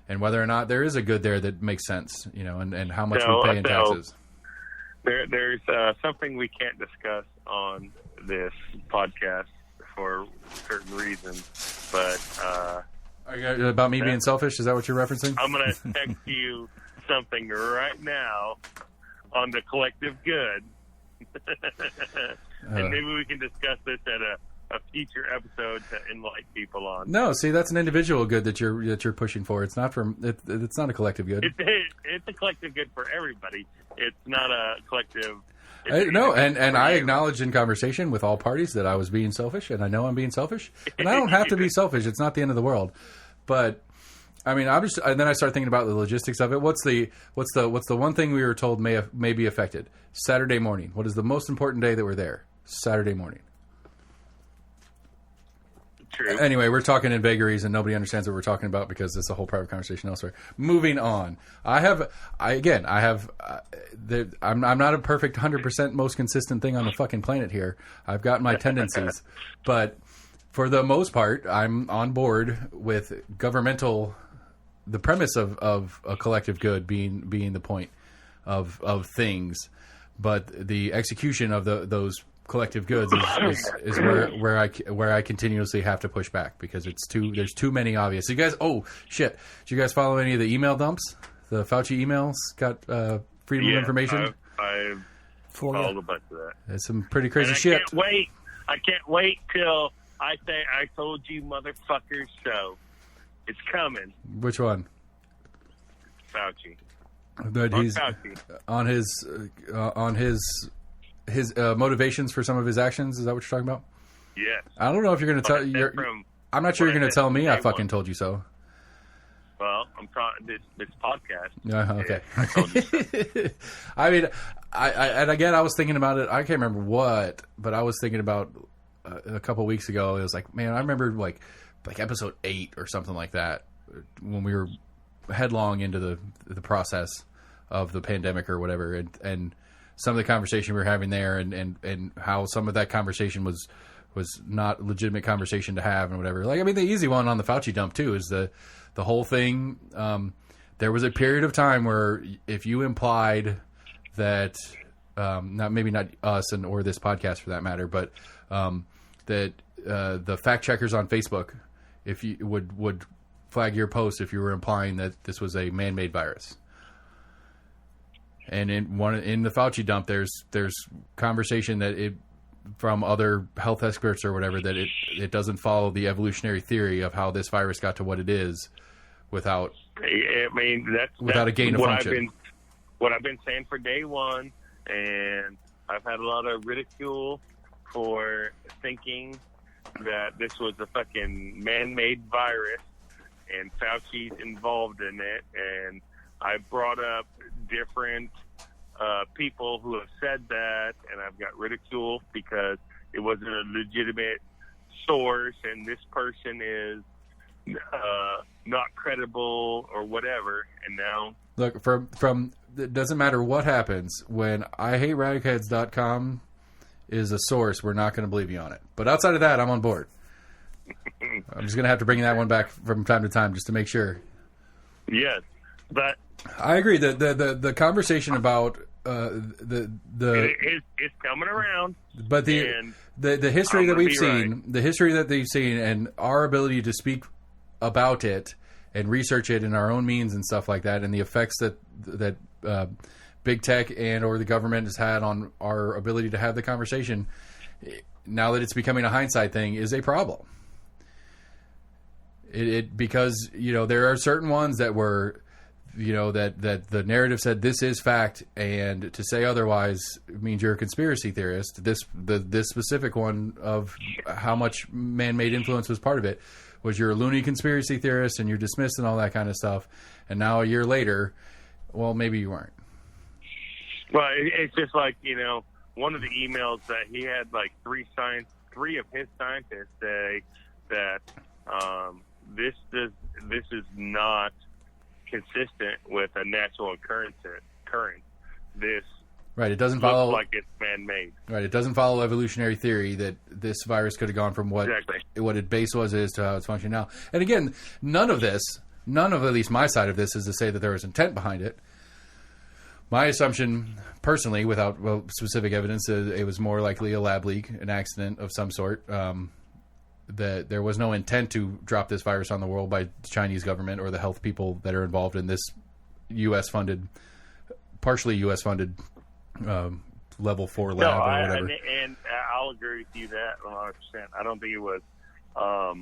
S1: And whether or not there is a good there that makes sense, and how much we pay in taxes.
S2: There's something we can't discuss on this podcast for certain reasons, but...
S1: about me being selfish? Is that what you're referencing?
S2: I'm going to text you something right now on the collective good. And maybe we can discuss this at a future episode to enlighten people on.
S1: No, see, that's an individual good that you're pushing for. It's not it's not a collective good.
S2: It's a collective good for everybody. It's not a collective.
S1: And I acknowledged in conversation with all parties that I was being selfish, and I know I'm being selfish, and I don't have to be selfish. It's not the end of the world, but I mean, and then I start thinking about the logistics of it. What's the one thing we were told may be affected? Saturday morning. What is the most important day that we're there? Saturday morning.
S2: True.
S1: Anyway, we're talking in vagaries, and nobody understands what we're talking about because it's a whole private conversation elsewhere. Moving on. I'm not a perfect 100% most consistent thing on the fucking planet here. I've got my tendencies, but for the most part, I'm on board with the premise of a collective good being the point of things, but the execution of those collective goods is where I continuously have to push back because there's too many obvious. You guys, oh shit! Did you guys follow any of the email dumps? The Fauci emails got freedom of information.
S2: I've followed a bunch of that.
S1: It's some pretty crazy shit.
S2: I can't wait till I say I told you, motherfuckers. So it's coming.
S1: Which one?
S2: Fauci.
S1: That he's on his motivations for some of his actions. Is that what you're talking about?
S2: Yes.
S1: I don't know if you're going to tell. I'm not sure you're going to tell me I fucking told you so.
S2: Well, I'm trying this podcast.
S1: Okay.
S2: I told you so.
S1: I mean, and again, I was thinking about it. I can't remember what, but I was thinking about a couple weeks ago. It was like, man, I remember like episode 8 or something like that when we were headlong into the process of the pandemic or whatever, and some of the conversation we were having there, and how some of that conversation was not legitimate conversation to have and whatever. Like, I mean, the easy one on the Fauci dump too is the whole thing. There was a period of time where if you implied that, not us or this podcast for that matter, but that the fact checkers on Facebook, if you would flag your post if you were implying that this was a man-made virus. And in the Fauci dump, there's conversation that from other health experts or whatever that it doesn't follow the evolutionary theory of how this virus got to what it is without a gain of function.
S2: What I've been saying for day one, and I've had a lot of ridicule for thinking that this was a fucking man-made virus and Fauci's involved in it, and I brought up different people who have said that, and I've got ridicule because it wasn't a legitimate source, and this person is not credible or whatever. And now,
S1: look, from it doesn't matter what happens when IHateRadicheads.com is a source, we're not going to believe you on it. But outside of that, I'm on board. I'm just going to have to bring that one back from time to time just to make sure.
S2: Yes, but
S1: I agree. The conversation about it's
S2: coming around.
S1: But the history that we've seen, the history that they've seen, and our ability to speak about it and research it in our own means and stuff like that, and the effects that big tech and or the government has had on our ability to have the conversation, now that it's becoming a hindsight thing, is a problem. Because there are certain ones that were, that the narrative said this is fact, and to say otherwise means you're a conspiracy theorist. This specific one of how much man-made influence was part of it was you're a loony conspiracy theorist and you're dismissed and all that kind of stuff. And now a year later, well, maybe you weren't.
S2: Well, it's just like, one of the emails that he had like three of his scientists say that this is not consistent with a natural occurrence. This
S1: right, it doesn't follow
S2: like it's man-made.
S1: Right, it doesn't follow evolutionary theory that this virus could have gone from what its base is to how it's functioning now. And again, none of at least my side of this is to say that there was intent behind it. My assumption, personally, without specific evidence, it was more likely a lab leak, an accident of some sort. That there was no intent to drop this virus on the world by the Chinese government or the health people that are involved in this partially U.S.-funded level 4 lab or whatever.
S2: And I'll agree with you that 100%. I don't think it was. I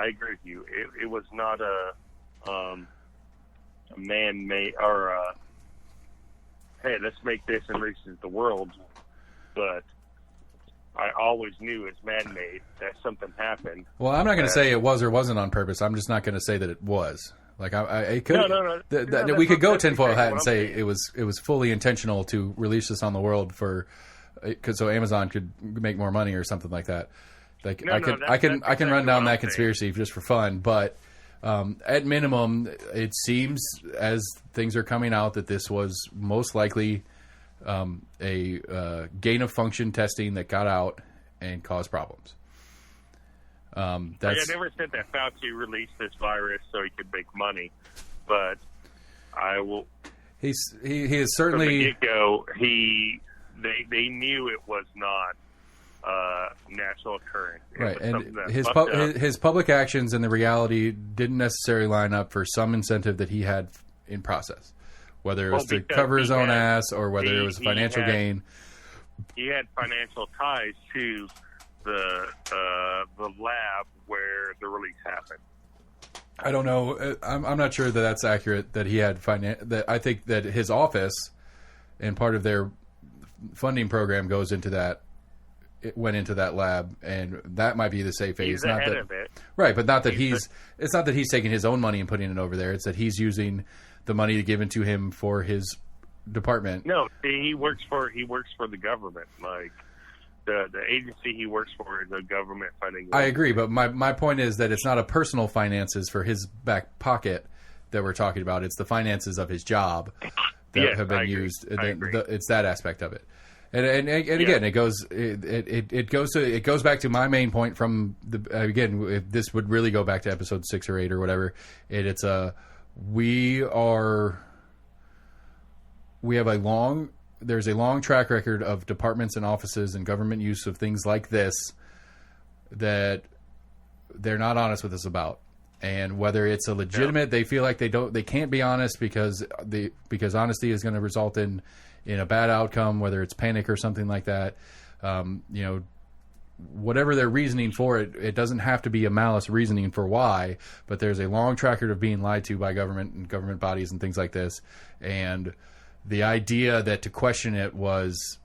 S2: agree with you. It was not a man-made or hey, let's make this and reach the world, but. I always knew it's man-made, that something happened.
S1: Well, I'm not going to say it was or wasn't on purpose. I'm just not going to say that it was. Like it could. No. We could go tinfoil hat and say it was fully intentional to release this on the world so Amazon could make more money or something like that. Like I can run down that conspiracy just for fun, but at minimum, it seems as things are coming out that this was most likely a gain of function testing that got out and caused problems.
S2: I never said that Fauci released this virus so he could make money, but I will.
S1: He is certainly
S2: from the get-go. They knew it was not natural occurrence.
S1: Right, and his public actions and the reality didn't necessarily line up for some incentive that he had in process, whether it was to cover his own ass or whether it was financial gain.
S2: He had financial ties to the lab where the release happened.
S1: I don't know. I'm not sure that that's accurate. That he had that I think that his office and part of their funding program goes into that. It went into that lab, and that might be the safe phase.
S2: He's ahead of it,
S1: right? But not that it's not that he's taking his own money and putting it over there. It's that he's using the money given to him for his department.
S2: No, he works for the government. Like the agency he works for is a government funding.
S1: I agree, but my point is that it's not a personal finances for his back pocket that we're talking about. It's the finances of his job that have been used. It's that aspect of it. And again, it goes back to my main point from again. This would really go back to episode 6 or 8 or whatever. There's a long track record of departments and offices and government use of things like this that they're not honest with us about. And whether it's a legitimate, they feel like they can't be honest because honesty is going to result in a bad outcome, whether it's panic or something like that. Whatever their reasoning for it, it doesn't have to be a malice reasoning for why, but there's a long track record of being lied to by government and government bodies and things like this. And the idea that to question it was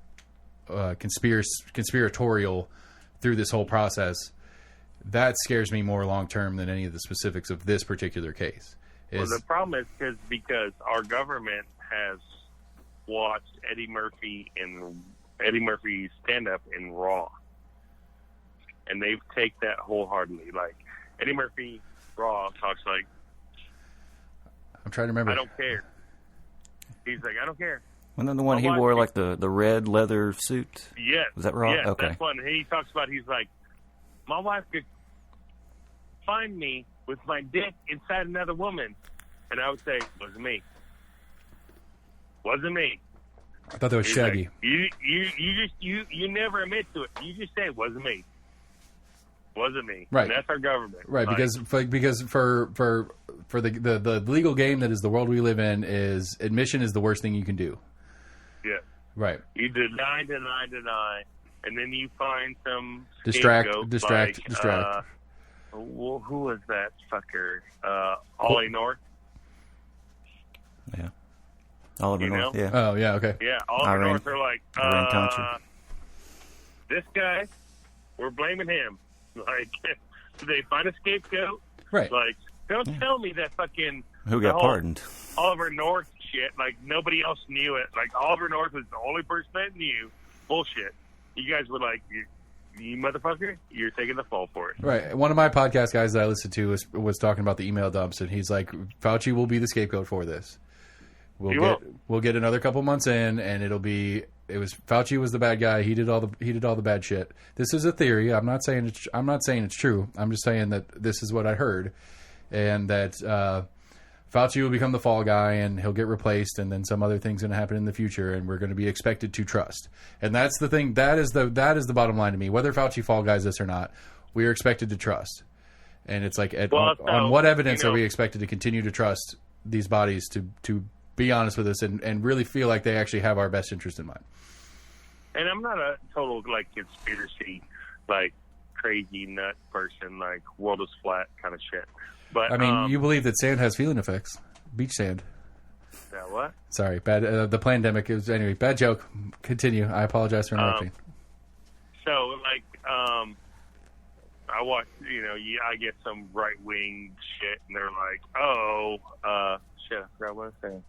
S1: conspiratorial through this whole process, that scares me more long term than any of the specifics of this particular case.
S2: Well, the problem is because our government has watched Eddie Murphy stand up in Raw, and they've taken that wholeheartedly. Like Eddie Murphy Raw talks like,
S1: I'm trying to remember.
S2: I don't care. He's like, I don't care.
S3: Wasn't that the one he wore like the red leather suit?
S2: Yes.
S3: Was that Raw?
S2: Yes,
S3: okay.
S2: That's one. He talks about. He's like, my wife could find me with my dick inside another woman, and I would say, wasn't me. Wasn't me.
S1: I thought that was Shaggy.
S2: Like, you never admit to it. You just say, wasn't me. Wasn't me.
S1: Right.
S2: And that's our government.
S1: Right. Like, because for the legal game that is the world we live in, is admission is the worst thing you can do. Yeah. Right.
S2: You deny, and then you find some
S1: distract.
S2: Well, who was that fucker? Ollie North.
S3: Yeah. Oliver North. Yeah.
S1: Oh yeah. Okay.
S2: Yeah. Oliver North. They're like, this guy, we're blaming him. Like, did they find a scapegoat?
S1: Right.
S2: Like, don't tell me that fucking
S3: who got pardoned.
S2: Oliver North shit. Like nobody else knew it. Like Oliver North was the only person that knew. Bullshit. You guys were like, you motherfucker, you're taking the fall for it.
S1: Right. One of my podcast guys that I listened to was talking about the email dumps, and he's like, Fauci will be the scapegoat for this. We'll get another couple months in, and Fauci was the bad guy. He did all the bad shit. This is a theory. I'm not saying it's true. I'm just saying that this is what I heard, and that Fauci will become the fall guy, and he'll get replaced, and then some other thing's going to happen in the future, and we're going to be expected to trust. And that's the thing. That is the bottom line to me. Whether Fauci fall guys this or not, we are expected to trust. And it's like, on what evidence are we expected to continue to trust these bodies to be honest with us and really feel like they actually have our best interest in mind?
S2: And I'm not a total conspiracy, crazy nut person, world is flat kind of shit. But
S1: I mean, you believe that sand has feeling effects, beach sand.
S2: That what?
S1: Sorry, bad. The pandemic is anyway. Bad joke. Continue. I apologize for interrupting.
S2: So, like, I watch, I get some right-wing shit, and they're like, shit, I forgot what I was saying.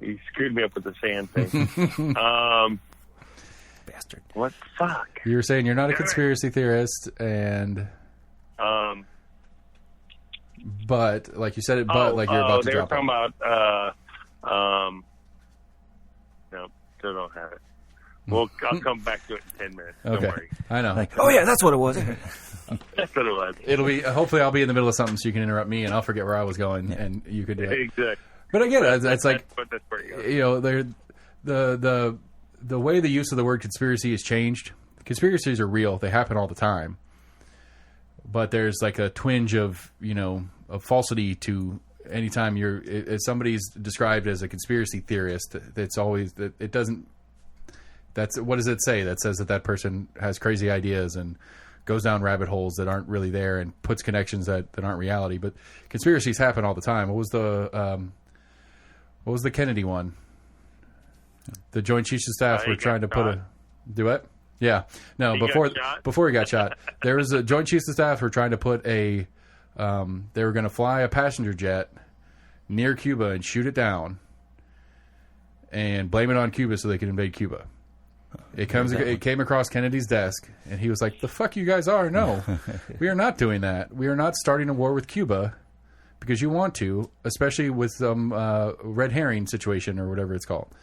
S2: You screwed me up with the sand thing.
S3: Bastard.
S2: What the fuck?
S1: You were saying you're not a conspiracy theorist, and... But, like you said it, but like you're about to drop it.
S2: They were talking about, no, still don't have it. Well, I'll come back to it in 10 minutes.
S1: Okay.
S2: Don't worry.
S1: I know.
S3: Like, oh, yeah, that's what it was.
S2: That's what it was.
S1: It'll be, hopefully I'll be in the middle of something so you can interrupt me and I'll forget where I was going and you could do it.
S2: Exactly.
S1: But again, it's like,
S2: that's where you
S1: go. The way the use of the word conspiracy has changed. Conspiracies are real. They happen all the time. But there's like a twinge of, of falsity to anytime if somebody's described as a conspiracy theorist, it's always, it doesn't, what does it say? That says that person has crazy ideas and goes down rabbit holes that aren't really there and puts connections that aren't reality. But conspiracies happen all the time. What was the Kennedy one? The Joint Chiefs of Staff were trying to put a duet. Yeah, no. Before he got shot, there was a Joint Chiefs of Staff were trying to put they were going to fly a passenger jet near Cuba and shoot it down, and blame it on Cuba so they could invade Cuba. It came across Kennedy's desk, and he was like, "The fuck you guys are? No, we are not doing that. We are not starting a war with Cuba because you want to, especially with some red herring situation or whatever it's called.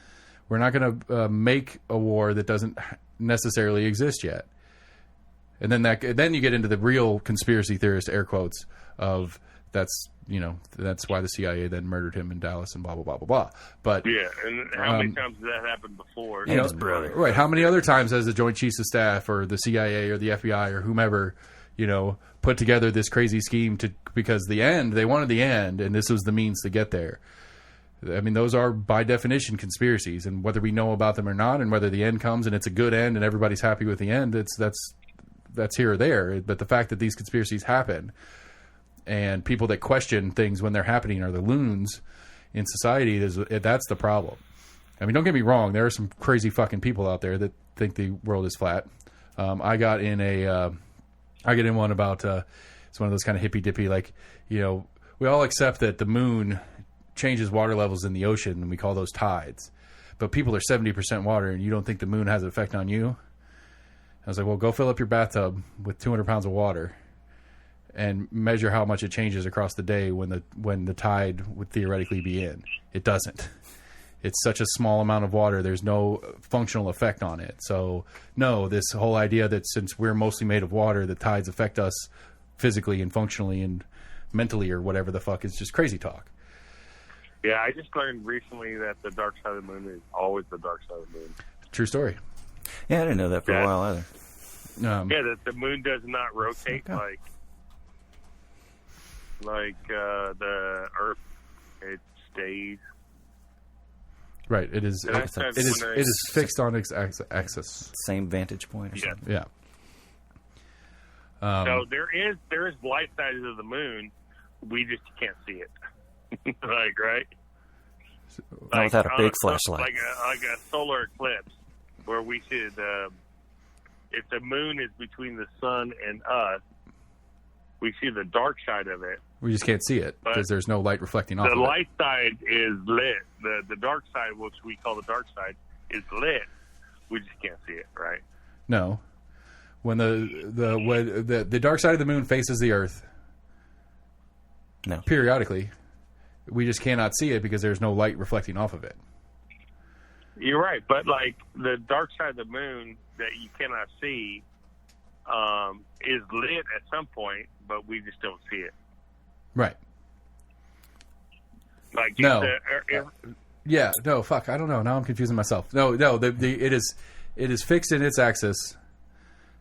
S1: We're not going to make a war that doesn't necessarily exist yet." And then you get into the real conspiracy theorist air quotes of that's why the CIA then murdered him in Dallas and blah blah blah blah blah. But
S2: yeah, and how many times has that happened before?
S3: His brother,
S1: right? How many other times has the Joint Chiefs of Staff or the CIA or the FBI or whomever put together this crazy scheme because they wanted the end, and this was the means to get there. I mean, those are by definition conspiracies, and whether we know about them or not, and whether the end comes and it's a good end and everybody's happy with the end, that's here or there. But the fact that these conspiracies happen, and people that question things when they're happening are the loons in society, that's the problem. I mean, don't get me wrong, there are some crazy fucking people out there that think the world is flat. I get in one about it's one of those kind of hippy dippy, like, we all accept that the moon changes water levels in the ocean, and we call those tides. But people are 70% water, and you don't think the moon has an effect on you? I was like, well, go fill up your bathtub with 200 pounds of water and measure how much it changes across the day when the tide would theoretically be in. It doesn't. It's such a small amount of water, there's no functional effect on it. So, no, this whole idea that since we're mostly made of water, the tides affect us physically and functionally and mentally or whatever the fuck is just crazy talk.
S2: Yeah, I just learned recently that the dark side of the moon is always the dark side of the moon.
S1: True story.
S3: Yeah, I didn't know that for a while either.
S2: That the moon does not rotate like the Earth. It stays.
S1: Right. It is fixed on its axis.
S3: Same vantage point or something.
S1: Yeah.
S2: So there is light sides of the moon. We just can't see it. Like, right?
S3: Not without a big flashlight.
S2: Like a solar eclipse, where we see if the moon is between the sun and us, we see the dark side of it.
S1: We just can't see it because there's no light reflecting off of it.
S2: The light side is lit. The dark side, which we call the dark side, is lit. We just can't see it, right?
S1: No. When the dark side of the moon faces the Earth,
S3: no,
S1: periodically, we just cannot see it because there's no light reflecting off of it.
S2: You're right, but like the dark side of the moon that you cannot see is lit at some point, but we just don't see it.
S1: Right.
S2: Like
S1: no. Yeah. No. Fuck. I don't know. Now I'm confusing myself. No. It is fixed in its axis,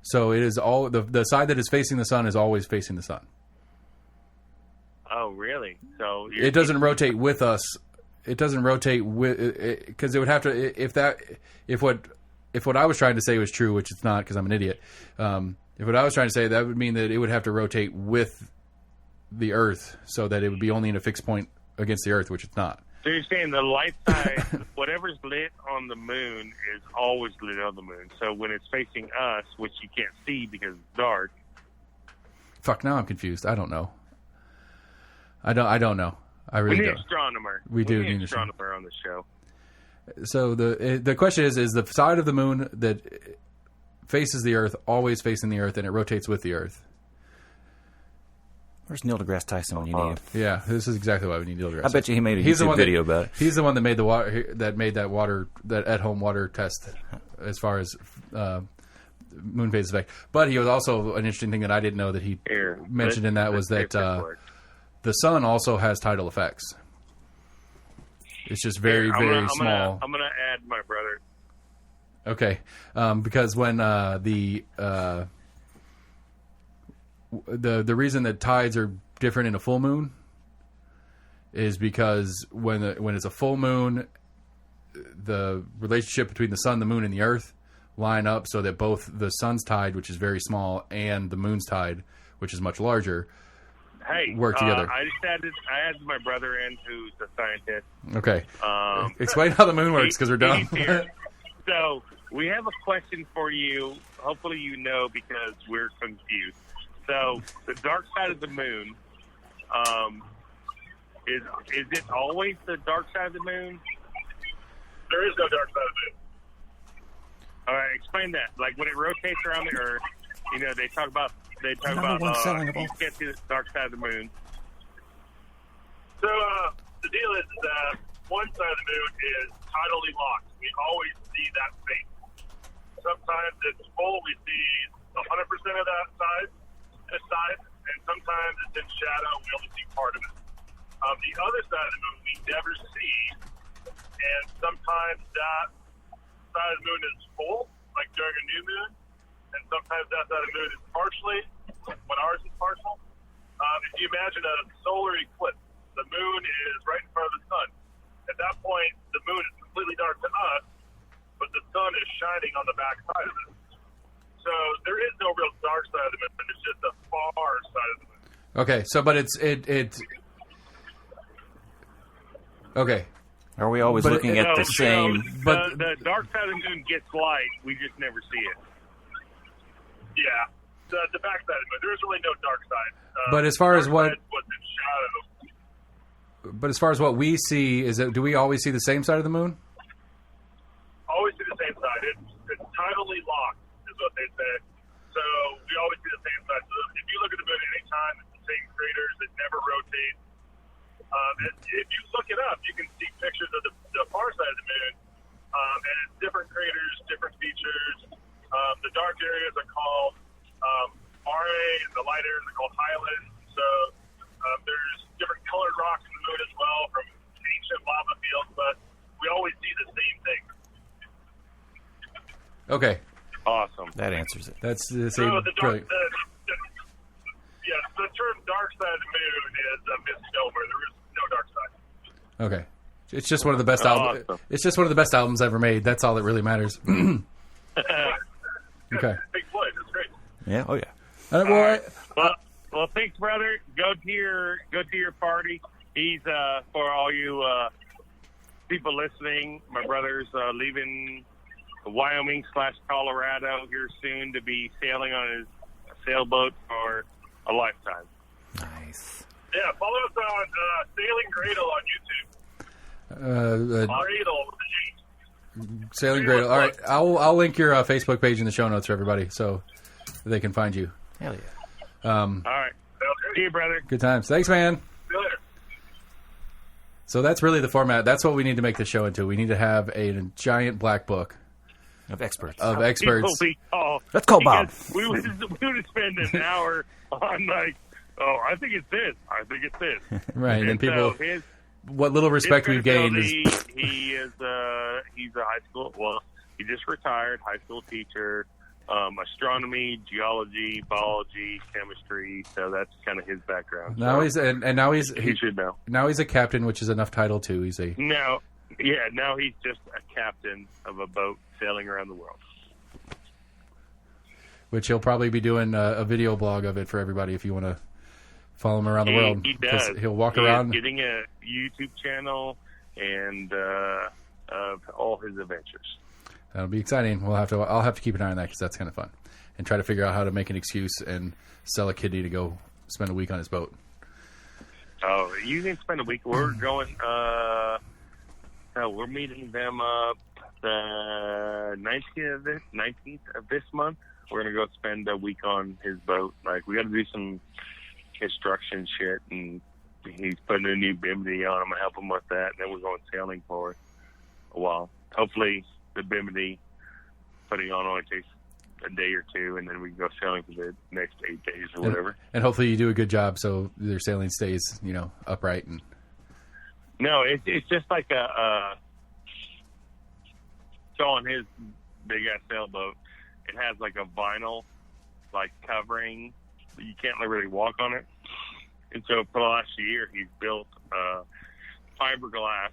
S1: so it is all the side that is facing the sun is always facing the sun.
S2: Oh, really? So
S1: it doesn't rotate with us. It doesn't rotate with because it would have to if what I was trying to say was true, which it's not because I'm an idiot. If what I was trying to say, that would mean that it would have to rotate with the Earth, so that it would be only in a fixed point against the Earth, which it's not.
S2: So you're saying the light side, whatever's lit on the moon is always lit on the moon. So when it's facing us, which you can't see because it's dark.
S1: Fuck, now I'm confused. I don't know. I don't know. I really don't.
S2: We need an astronomer.
S1: We do need
S2: an astronomer on the show.
S1: So the question is the side of the moon that faces the Earth always facing the Earth and it rotates with the Earth?
S3: Where's Neil deGrasse Tyson when you need him?
S1: Yeah, this is exactly why we need Neil deGrasse.
S3: I bet you he made a YouTube video about it.
S1: He's the one that made the water that at-home water test as far as moon phase effect. But he was also an interesting thing that I didn't know that he mentioned in that was that the sun also has tidal effects. It's just very small.
S2: I'm gonna add my brother.
S1: Okay, because when the reason that tides are different in a full moon is because when it's a full moon, the relationship between the sun, the moon, and the Earth line up so that both the sun's tide, which is very small, and the moon's tide, which is much larger, work together.
S2: I added my brother in, who's a scientist.
S1: Okay, explain how the moon works because we're done.
S2: So we have a question for you. Hopefully you know because we're confused. So the dark side of the moon, is it always the dark side of the moon?
S4: There is no dark side of the moon.
S2: All right, explain that. Like when it rotates around the Earth, they talk about you can't see the dark side of the moon.
S4: So the deal is that one side of the moon is tidally locked. We always see that face. Sometimes it's full. We see 100% of that side, and sometimes it's in shadow. We only see part of it. The other side of the moon we never see, and sometimes that side of the moon is full, like during a new moon, and sometimes that side of the moon is partially, when ours is partial. If you imagine a solar eclipse, the moon is right in front of the sun. At that point, the moon is completely dark to us, but the sun is shining on the back side of it. So there is no real dark side of the moon. It's just the far side of the moon.
S1: Okay, so but it's okay.
S3: Are we always looking at the same?
S2: But the dark side of the moon gets light. We just never see it.
S4: Yeah, the back side of the moon. There is really no dark side.
S1: But as far as
S4: what's in shadow.
S1: But as far as what we see, do we always see the same side of the moon?
S4: Always see the same side. It's tidally locked, is what they say. So we always see the same side. So if you look at the moon at any time, it's the same craters. It never rotates. If you look it up, you can see pictures of the far side of the moon, and it's different craters, different features. The dark areas are called Mare, and the light areas are called highlands. So there's different colored rocks in the moon as well from ancient lava fields, but we always see the same thing.
S1: Okay.
S2: Awesome.
S3: That answers it.
S1: That's
S4: the term dark side of the moon is a misnomer. There is no dark side.
S1: Okay. It's just one of the best albums. It's just one of the best albums ever made. That's all that really matters. Okay.
S4: Big Floyd. That's great.
S3: Yeah. Oh yeah.
S2: Well, thanks, brother. Go to your party. He's for all you people listening. My brother's leaving Wyoming/Colorado here soon to be sailing on his sailboat for a lifetime.
S3: Nice.
S4: Yeah, follow us on Sailing Gradle on YouTube. Gradle with the G.
S1: Sailing Gradle. All right, I'll link your Facebook page in the show notes for everybody so they can find you.
S3: Hell yeah.
S2: All right. See you, brother.
S1: Good times. Thanks, man.
S4: See you later.
S1: So that's really the format. That's what we need to make the show into. We need to have a giant black book
S3: of experts.
S1: That's
S3: called Bob.
S2: We would spend an hour on I think it's this. I think it's this.
S1: Right, and then people. What little respect we've gained is
S2: he's a high school. Well, he just retired, high school teacher. Astronomy, geology, biology, chemistry. So that's kind of his background.
S1: Now he should know. Now he's a captain, which is enough title too.
S2: Now he's just a captain of a boat sailing around the world.
S1: Which he'll probably be doing a video blog of it for everybody if you want to follow him around the world.
S2: He does.
S1: He'll walk around.
S2: Getting a YouTube channel. and of all his adventures.
S1: That'll be exciting. I'll have to keep an eye on that because that's kind of fun, and try to figure out how to make an excuse and sell a kidney to go spend a week on his boat.
S2: Oh, you can spend a week. We're going. We're meeting them up the 19th of this month. We're gonna go spend a week on his boat. Like, we got to do some construction shit, and he's putting a new bimini on. I'm gonna help him with that, and then we're going sailing for a while. Hopefully, the bimini putting on only takes a day or two, and then we can go sailing for the next 8 days or whatever.
S1: And hopefully, you do a good job so their sailing stays, upright. And
S2: no, it's just like so on his big ass sailboat, it has like a vinyl covering. You can't really walk on it. And so for the last year, he's built fiberglass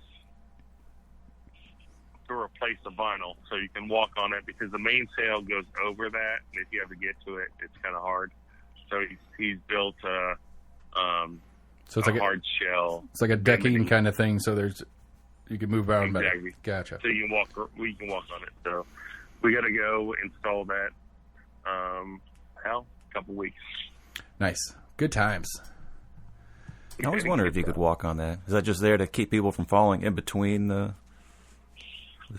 S2: to replace the vinyl, so you can walk on it, because the main sail goes over that, and if you have to get to it, it's kind of hard. So he's built so it's like a hard shell.
S1: It's like a decking kind of thing, so you can move around better.
S2: Exactly.
S1: Gotcha.
S2: So you can walk on it. So we got to go install that. A couple weeks.
S1: Nice. Good times.
S3: I always wonder if you could walk on that. Is that just there to keep people from falling in between the...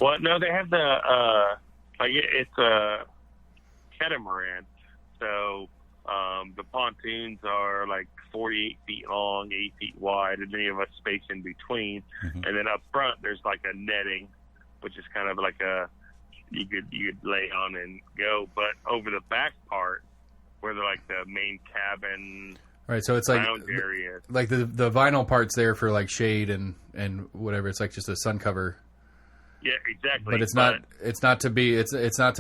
S2: Well, no, they have it's a catamaran. So the pontoons are like 48 feet long, 8 feet wide, and then you have a space in between. Mm-hmm. And then up front, there's like a netting, which is kind of like you could lay on and go. But over the back part, where they're like the main cabin,
S1: right? So it's like
S2: lounge area,
S1: like the vinyl part's there for like shade and whatever. It's like just a sun cover.
S2: Yeah, exactly.
S1: But it's not to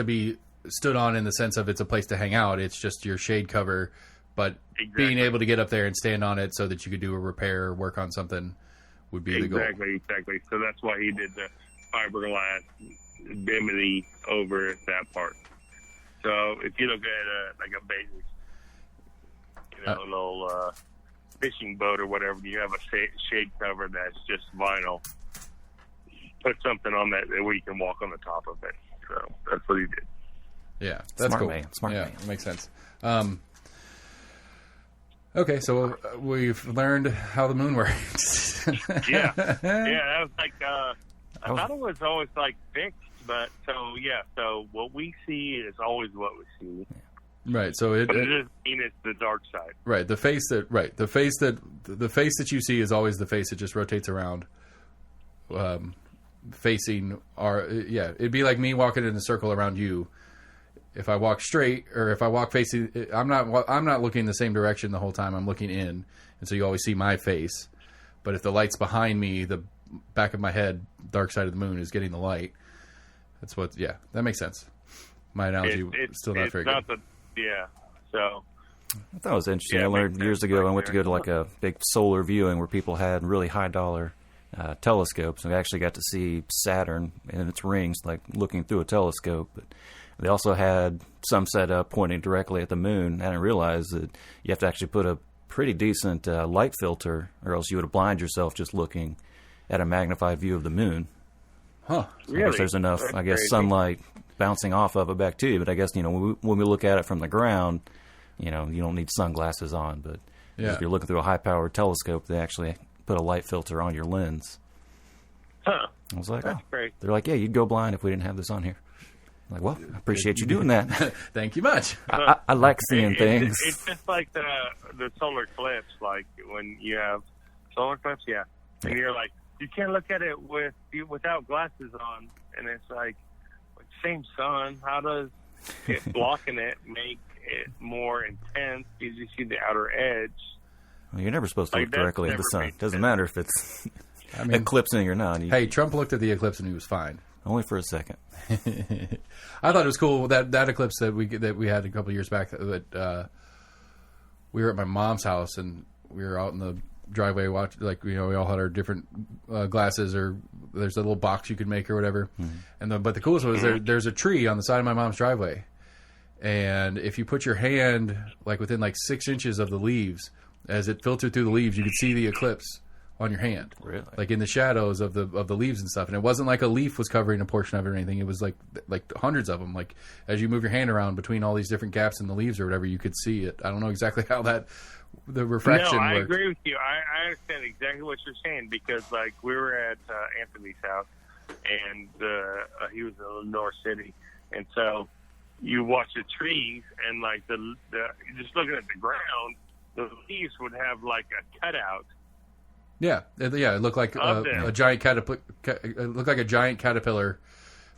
S1: be stood on in the sense of it's a place to hang out. It's just your shade cover, but being able to get up there and stand on it so that you could do a repair or work on something would be the goal.
S2: Exactly. So that's why he did the fiberglass bimini over that part. So if you look at a basic, little fishing boat or whatever, you have a shade cover that's just vinyl. Put something on that where you can walk on the top of it. So that's what he did.
S1: Yeah, that's cool.
S3: Smart man.
S1: That makes sense. Okay, so we've learned how the moon works.
S2: yeah. That was like I thought it was always like fixed, but so what we see is always what we see.
S1: Right. So it
S2: doesn't mean it's the dark side.
S1: Right. The face that you see is always the face that just rotates around. Facing it'd be like me walking in a circle around you. If I walk straight, or if I walk facing, I'm not looking the same direction the whole time. I'm looking in, and so you always see my face. But if the light's behind me, the back of my head, dark side of the moon, is getting the light. That's what. Yeah, that makes sense. My analogy still not very good.
S2: So
S3: I thought it was interesting. I learned years ago. I went to go to like a big solar viewing where people had really high dollar telescopes, and we actually got to see Saturn and its rings, like looking through a telescope. But they also had some set up pointing directly at the moon. I didn't realize that you have to actually put a pretty decent light filter, or else you would blind yourself just looking at a magnified view of the moon.
S1: Huh?
S3: So I guess there's enough, sunlight bouncing off of it back to you. But I guess when we look at it from the ground, you don't need sunglasses on. But if you're looking through a high-powered telescope, they actually put a light filter on your lens.
S2: Huh.
S3: I was like,
S2: that's great.
S3: They're like, yeah, you'd go blind if we didn't have this on here. I'm like, well, I appreciate you doing that.
S1: Thank you much.
S3: I like seeing things.
S2: It's just like the solar eclipse, like when you have solar eclipse, and you're like, you can't look at it without glasses on, and it's like, same sun. How does it blocking it make it more intense? Because you see the outer edge.
S3: Well, you're never supposed to look directly at the sun. It doesn't matter if it's eclipsing or not.
S1: Hey, Trump looked at the eclipse and he was fine.
S3: Only for a second.
S1: I thought it was cool that eclipse that we had a couple of years back. That we were at my mom's house and we were out in the driveway watching. We all had our different glasses, or there's a little box you could make or whatever. Mm-hmm. But the coolest was there's a tree on the side of my mom's driveway, and if you put your hand within 6 inches of the leaves, as it filtered through the leaves, you could see the eclipse on your hand,
S3: really,
S1: like in the shadows of the leaves and stuff. And it wasn't like a leaf was covering a portion of it or anything. It was like hundreds of them. Like as you move your hand around between all these different gaps in the leaves or whatever, you could see it. I don't know exactly how the refraction
S2: I
S1: worked.
S2: agree with you. I understand exactly what you're saying because like we were at Anthony's house and he was in North City, and so you watch the trees and like the just looking at the ground, the leaves would have like a cutout.
S1: Yeah. It looked like a giant caterpillar. It looked like a giant caterpillar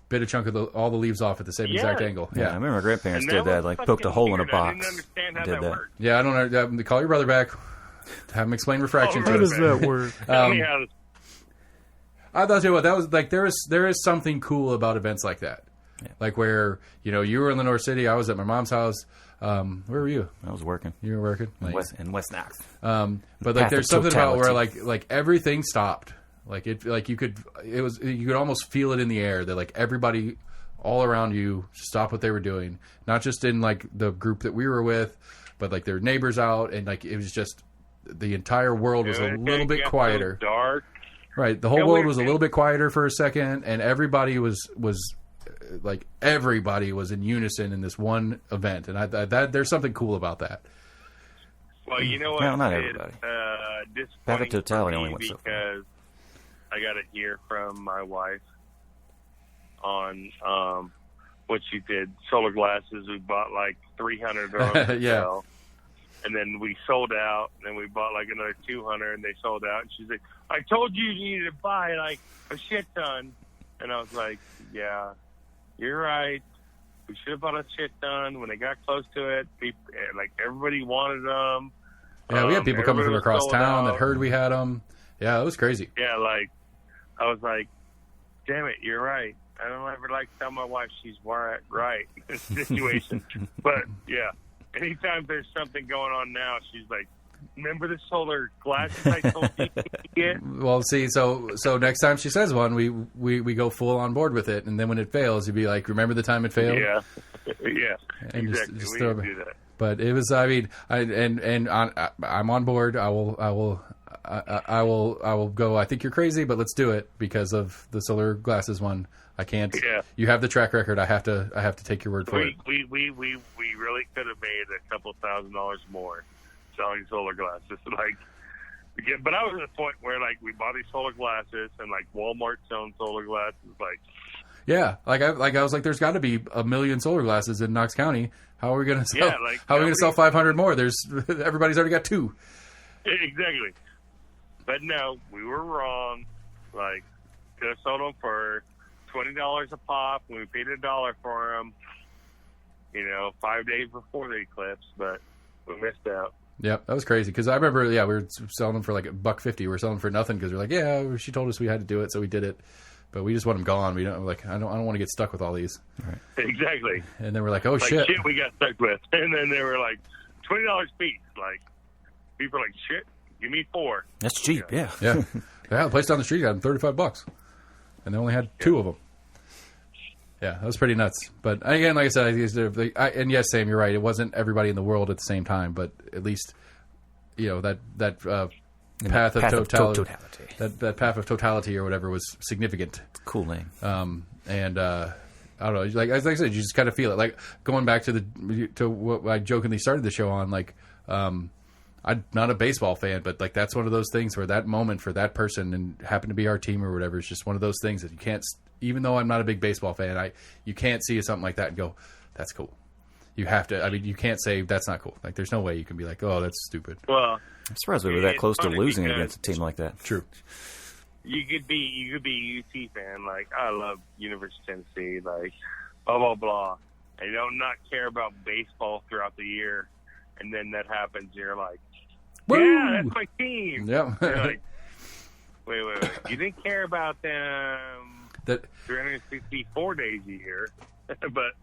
S1: bit a chunk of all the leaves off at the same exact angle.
S3: Yeah, I remember my grandparents did that. Like poked a hole in a box.
S2: I didn't understand how
S3: did
S2: that worked.
S1: Yeah, I don't know. Call your brother back. Have him explain refraction to
S5: How
S1: us.
S5: does that work?
S2: Tell me how this.
S1: I thought that was like there is something cool about events like that.
S3: Yeah.
S1: Like where, you were in the North City, I was at my mom's house. Where were you?
S3: I was working.
S1: You were working?
S3: In West Knox.
S1: But like there's something about where like everything stopped. Like you could almost feel it in the air that like everybody all around you stopped what they were doing. Not just in like the group that we were with, but like their neighbors out, and like it was just the entire world was a little bit quieter.
S2: So dark.
S1: Right. The whole world was a little bit quieter for a second, and everybody was like everybody was in unison in this one event, and that there's something cool about that.
S2: Well, you know what?
S3: No, not everybody. Path of Totality only went so far.
S2: Because I got to hear from my wife on what she did. Solar glasses. We bought like 300 of them.
S1: Yeah.
S2: And then we sold out. And then we bought like another 200, and they sold out. And she's like, "I told you needed to buy like a shit ton." And I was like, "Yeah, you're right. We should have bought a shit ton." When they got close to it, people, like everybody wanted them.
S1: Yeah, we had people coming from across town that heard we had them. Yeah, it was crazy.
S2: Yeah, like I was like, "Damn it, you're right." I don't ever like to tell my wife she's right in this situation, but yeah, anytime there's something going on now, she's like, "Remember the solar glasses I told you to get?"
S1: Well, see, so next time she says one, we go full on board with it, and then when it fails, you'd be like, "Remember the time it failed?"
S2: Yeah,
S1: and
S2: exactly.
S1: just
S2: We
S1: throw
S2: need
S1: it.
S2: to do that.
S1: But it was, I mean, I'm on board. I will go. I think you're crazy, but let's do it because of the solar glasses one. I can't. Yeah. You have the track record. I have to take your word for it.
S2: We really could have made a couple $1,000s more selling solar glasses. Like, but I was at the point where like we bought these solar glasses and like Walmart selling solar glasses. Like,
S1: yeah, I was like, there's got to be 1 million solar glasses in Knox County. How are we going to sell?
S2: Yeah, like,
S1: how are we going to sell 500 more? Everybody's already got 2.
S2: Exactly. But no, we were wrong. Like, could have sold them for $20 a pop. We paid $1 for them. 5 days before the eclipse, but we missed out.
S1: Yep, that was crazy because I remember. Yeah, we were selling them for like $1.50. We were selling for nothing because we're like, yeah, she told us we had to do it, so we did it. But we just want them gone. We don't like. I don't want to get stuck with all these.
S3: Right.
S2: Exactly.
S1: And then we're like, oh
S2: like
S1: shit,
S2: we got stuck with. And then they were like $20 piece. Like people are like, shit, give me 4.
S3: That's cheap. Yeah.
S1: Yeah. The place down the street had them $35, and they only had 2 of them. Yeah, that was pretty nuts. But again, like I said, and yes, Sam, you're right. It wasn't everybody in the world at the same time, but at least that path of totality. That path of totality or whatever was significant.
S3: Cool name.
S1: And I don't know, like I said, you just kind of feel it. Like going back to what I jokingly started the show on. Like, I'm not a baseball fan, but like that's one of those things where that moment for that person and happened to be our team or whatever is just one of those things that you can't. Even though I'm not a big baseball fan, you can't see something like that and go, "That's cool." You have to. I mean, you can't say that's not cool. Like, there's no way you can be like, "Oh, that's stupid."
S2: Well,
S3: I'm surprised we were that close to losing against a team like that.
S1: True.
S2: You could be a UT fan. Like, I love University of Tennessee. Like, blah blah blah. And you don't not care about baseball throughout the year, and then that happens. You're like,
S1: Woo!
S2: "Yeah, that's my team."
S1: Yeah.
S2: You're like, wait. You didn't care about them.
S1: That
S2: 364 days a year, but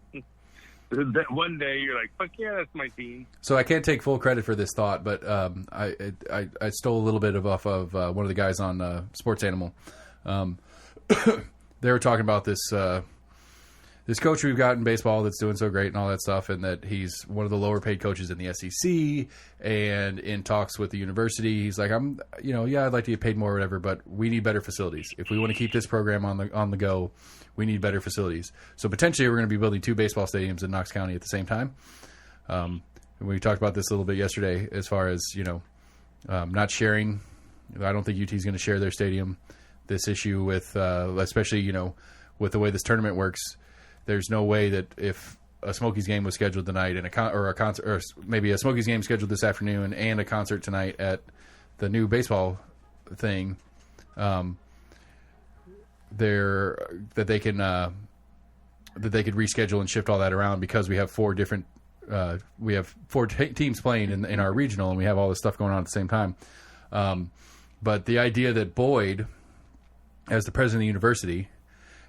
S2: that one day you're like, "Fuck yeah, that's my team."
S1: So I can't take full credit for this thought, but I stole a little bit off of one of the guys on Sports Animal. They were talking about this this coach we've got in baseball that's doing so great and all that stuff, and that he's one of the lower paid coaches in the SEC, and in talks with the university, he's like, I'd like to get paid more or whatever, but we need better facilities. If we want to keep this program on the go, we need better facilities. So potentially we're going to be building 2 baseball stadiums in Knox County at the same time. We talked about this a little bit yesterday as far as, not sharing. I don't think UT is going to share their stadium. This issue with, especially, with the way this tournament works, there's no way that if a Smokies game was scheduled tonight and a concert, or maybe a Smokies game scheduled this afternoon and a concert tonight at the new baseball thing, that they could reschedule and shift all that around, because we have 4 different teams playing in our regional, and we have all this stuff going on at the same time. But the idea that Boyd, as the president of the university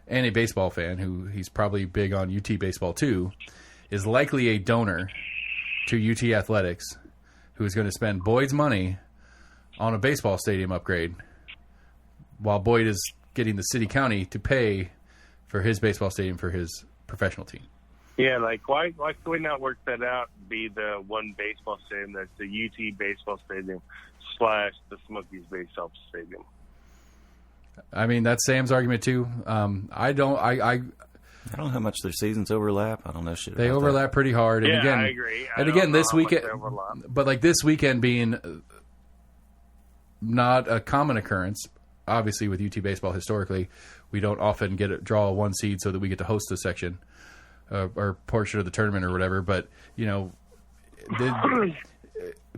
S1: and a baseball fan, he's probably big on UT baseball too, is likely a donor to UT athletics, who is going to spend Boyd's money on a baseball stadium upgrade, while Boyd is getting the city county to pay for his baseball stadium for his professional team.
S2: Yeah, why can we not work that out? Be the one baseball stadium that's the UT baseball stadium / the Smokies baseball stadium.
S1: I mean, that's Sam's argument too. I don't
S3: know how much their seasons overlap. I don't know shit.
S1: They overlap
S3: that.
S1: pretty hard. And again,
S2: I agree.
S1: This weekend, but this weekend being not a common occurrence. Obviously, with UT baseball historically, we don't often draw a 1 seed so that we get to host a section or portion of the tournament or whatever. But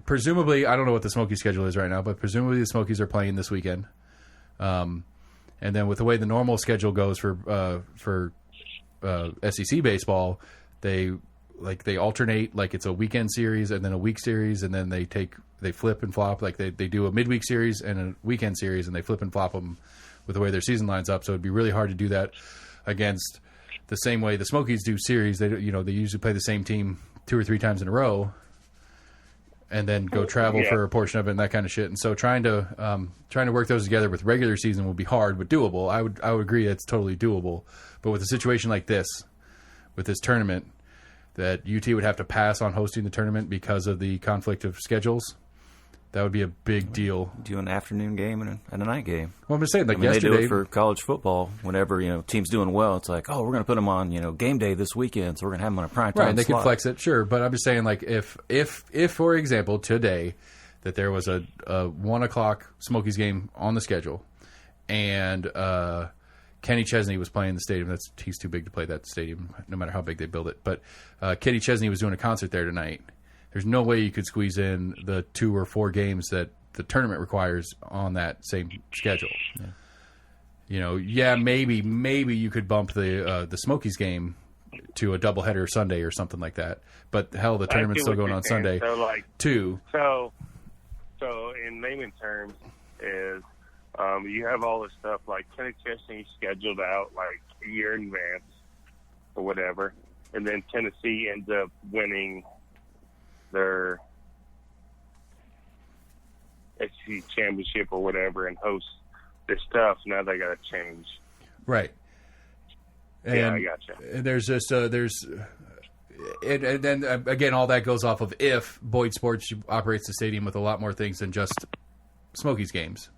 S1: presumably, I don't know what the Smokies schedule is right now, but presumably the Smokies are playing this weekend. And then with the way the normal schedule goes for SEC baseball, they alternate, it's a weekend series and then a week series, and then they flip and flop, they do a midweek series and a weekend series, and they flip and flop them with the way their season lines up. So it'd be really hard to do that against the same way the Smokies do series. They usually play the same team 2 or 3 times in a row, and then go travel for a portion of it and that kind of shit. And so trying to work those together with regular season will be hard, but doable. I would agree it's totally doable. But with a situation like this, with this tournament, that UT would have to pass on hosting the tournament because of the conflict of schedules, that would be a big deal.
S3: Do an afternoon game and a night game.
S1: Well, I'm just saying, yesterday,
S3: they do it for college football. Whenever team's doing well, it's like, we're going to put them on game day this weekend, so we're going to have them on a prime time.
S1: Right, they
S3: slot.
S1: could flex it, sure. But I'm just saying, if for example today that there was a 1 o'clock Smokies game on the schedule, and Kenny Chesney was playing the stadium. He's too big to play that stadium, no matter how big they build it. But Kenny Chesney was doing a concert there tonight. There's no way you could squeeze in the 2 or 4 games that the tournament requires on that same schedule. Yeah. Maybe you could bump the Smokies game to a doubleheader Sunday or something like that. But hell, the tournament's still going on Sunday too.
S2: So in layman terms, is you have all this stuff like Kenny Chesney scheduled out a year in advance or whatever, and then Tennessee ends up winning their SEC championship or whatever and host this stuff. Now they got to change.
S1: Right. And
S2: yeah, I gotcha.
S1: There's just and then again, all that goes off of if Boyd Sports operates the stadium with a lot more things than just Smokies games.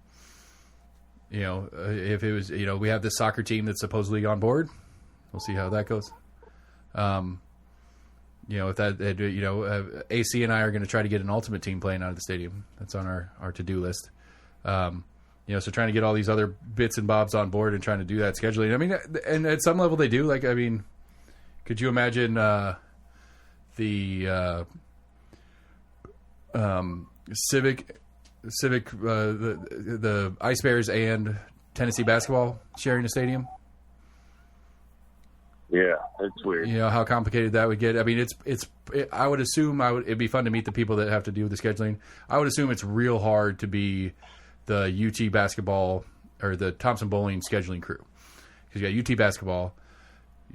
S1: If it was, we have this soccer team that's supposedly on board. We'll see how that goes. If that, AC and I are going to try to get an ultimate team playing out of the stadium. That's on our to-do list. So trying to get all these other bits and bobs on board and trying to do that scheduling. I mean, and at some level they do. Could you imagine the Civic, the Ice Bears and Tennessee basketball sharing a stadium?
S2: Yeah, it's weird.
S1: How complicated that would get. I mean, I would assume it'd be fun to meet the people that have to do with the scheduling. I would assume it's real hard to be the UT basketball or the Thompson Bowling scheduling crew, because you got UT basketball,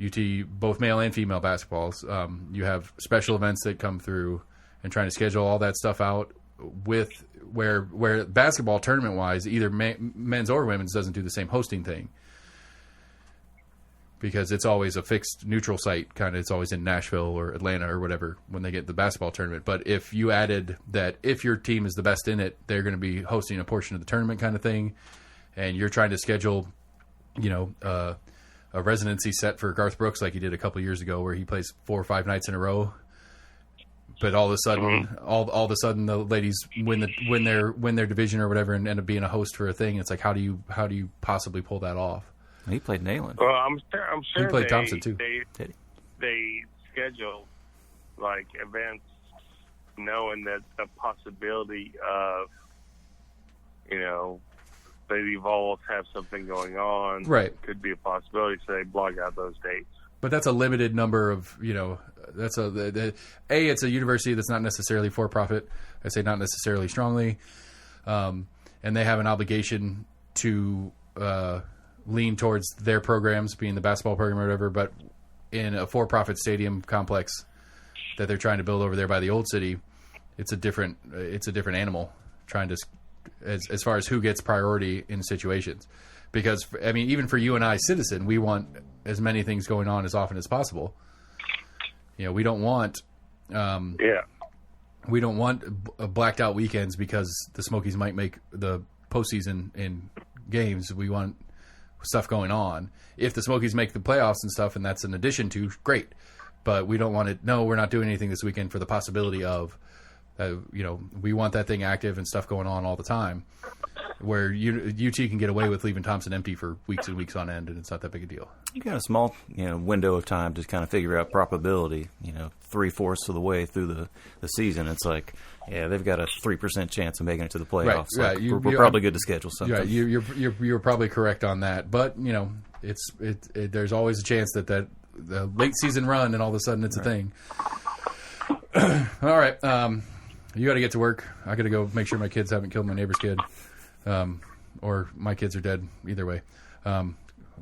S1: UT both male and female basketballs. You have special events that come through, and trying to schedule all that stuff out with where basketball tournament wise, either men's or women's doesn't do the same hosting thing. because it's always a fixed neutral site. Kind of, it's always in Nashville or Atlanta or whatever when they get the basketball tournament. But if you added that, if your team is the best in it, they're going to be hosting a portion of the tournament kind of thing, and you're trying to schedule, a residency set for Garth Brooks like he did a couple years ago, where he plays 4 or 5 nights in a row. But all of a sudden, all of a sudden, the ladies win their division or whatever, and end up being a host for a thing. It's like, how do you possibly pull that off?
S3: He played Nayland.
S2: Well, I'm sure
S1: he played Thompson too.
S2: They schedule like events, knowing that the possibility of, they evolve, have something going on,
S1: right?
S2: Could be a possibility. So they blog out those dates.
S1: But that's a limited number of, that's it's a university that's not necessarily for profit. I say not necessarily strongly. And they have an obligation to lean towards their programs, being the basketball program or whatever. But in a for-profit stadium complex that they're trying to build over there by the old city, it's a different animal, trying to, as far as who gets priority in situations. Because, I mean, even for you and I, citizen, we want as many things going on as often as possible. We don't want, we don't want blacked out weekends because the Smokies might make the postseason in games. We want stuff going on. If the Smokies make the playoffs and stuff, and that's an addition to, great. But we don't want it. No, we're not doing anything this weekend for the possibility of, we want that thing active and stuff going on all the time. Where UT can get away with leaving Thompson empty for weeks and weeks on end, and it's not that big a deal.
S3: You got a small, window of time to kind of figure out probability. 3/4 of the way through the season, it's like, they've got a 3% chance of making it to the playoffs.
S1: Right.
S3: Like, we're probably good to schedule something.
S1: Right. You're probably correct on that, but there's always a chance that the late season run, and all of a sudden it's a thing. All right, you got to get to work. I got to go make sure my kids haven't killed my neighbor's kid. Or my kids are dead. Either way,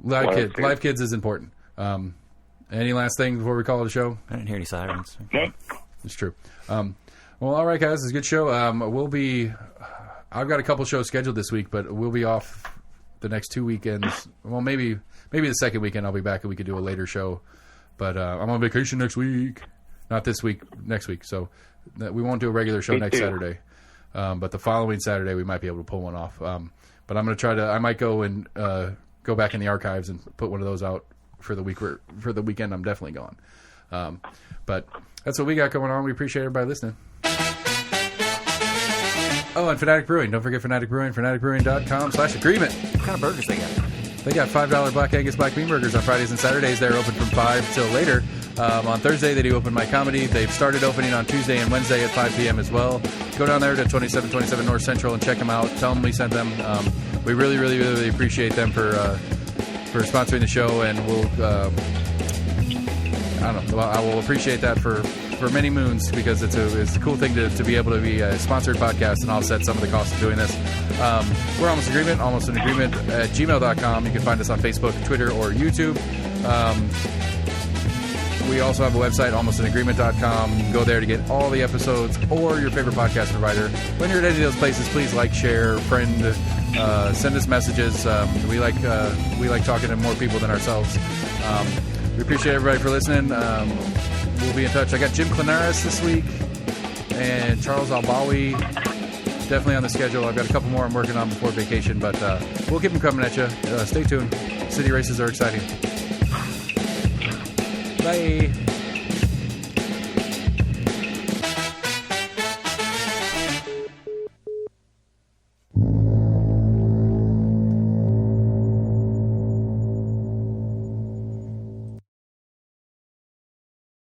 S1: live kids is important. Any last thing before we call it a show?
S3: I didn't hear any sirens.
S2: Nope.
S1: It's true. Well, all right, guys, it's a good show. I've got a couple shows scheduled this week, but we'll be off the next 2 weekends. Well, maybe the second weekend I'll be back and we could do a later show. But I'm on vacation next week. Not this week, next week. So we won't do a regular show next Saturday. But the following Saturday, we might be able to pull one off. But I'm going to try to. I might go and go back in the archives and put one of those out for the week. For the weekend, I'm definitely going. But that's what we got going on. We appreciate everybody listening. Oh, and Fanatic Brewing. Don't forget Fanatic Brewing. FanaticBrewing.com/agreement.
S3: What kind of burgers they got?
S1: They got $5 Black Angus Black Bean Burgers on Fridays and Saturdays. They're open from 5 till later. On Thursday, they do open mic comedy. They've started opening on Tuesday and Wednesday at 5 p.m. as well. Go down there to 2727 North Central and check them out. Tell them we sent them. We really, really, really appreciate them for sponsoring the show, and I will appreciate that for many moons, because it's a cool thing to be able to be a sponsored podcast and offset some of the costs of doing this. We're Almost an Agreement at gmail.com. You can find us on Facebook, Twitter, or YouTube. We also have a website, almostinagreement.com. You can go there to get all the episodes or your favorite podcast provider. When you're at any of those places, please like, share, friend, send us messages. We like talking to more people than ourselves. We appreciate everybody for listening. We'll be in touch. I got Jim Clinaris this week and Charles Albawi definitely on the schedule. I've got a couple more I'm working on before vacation, but we'll keep them coming at you. Stay tuned. City races are exciting. Bye.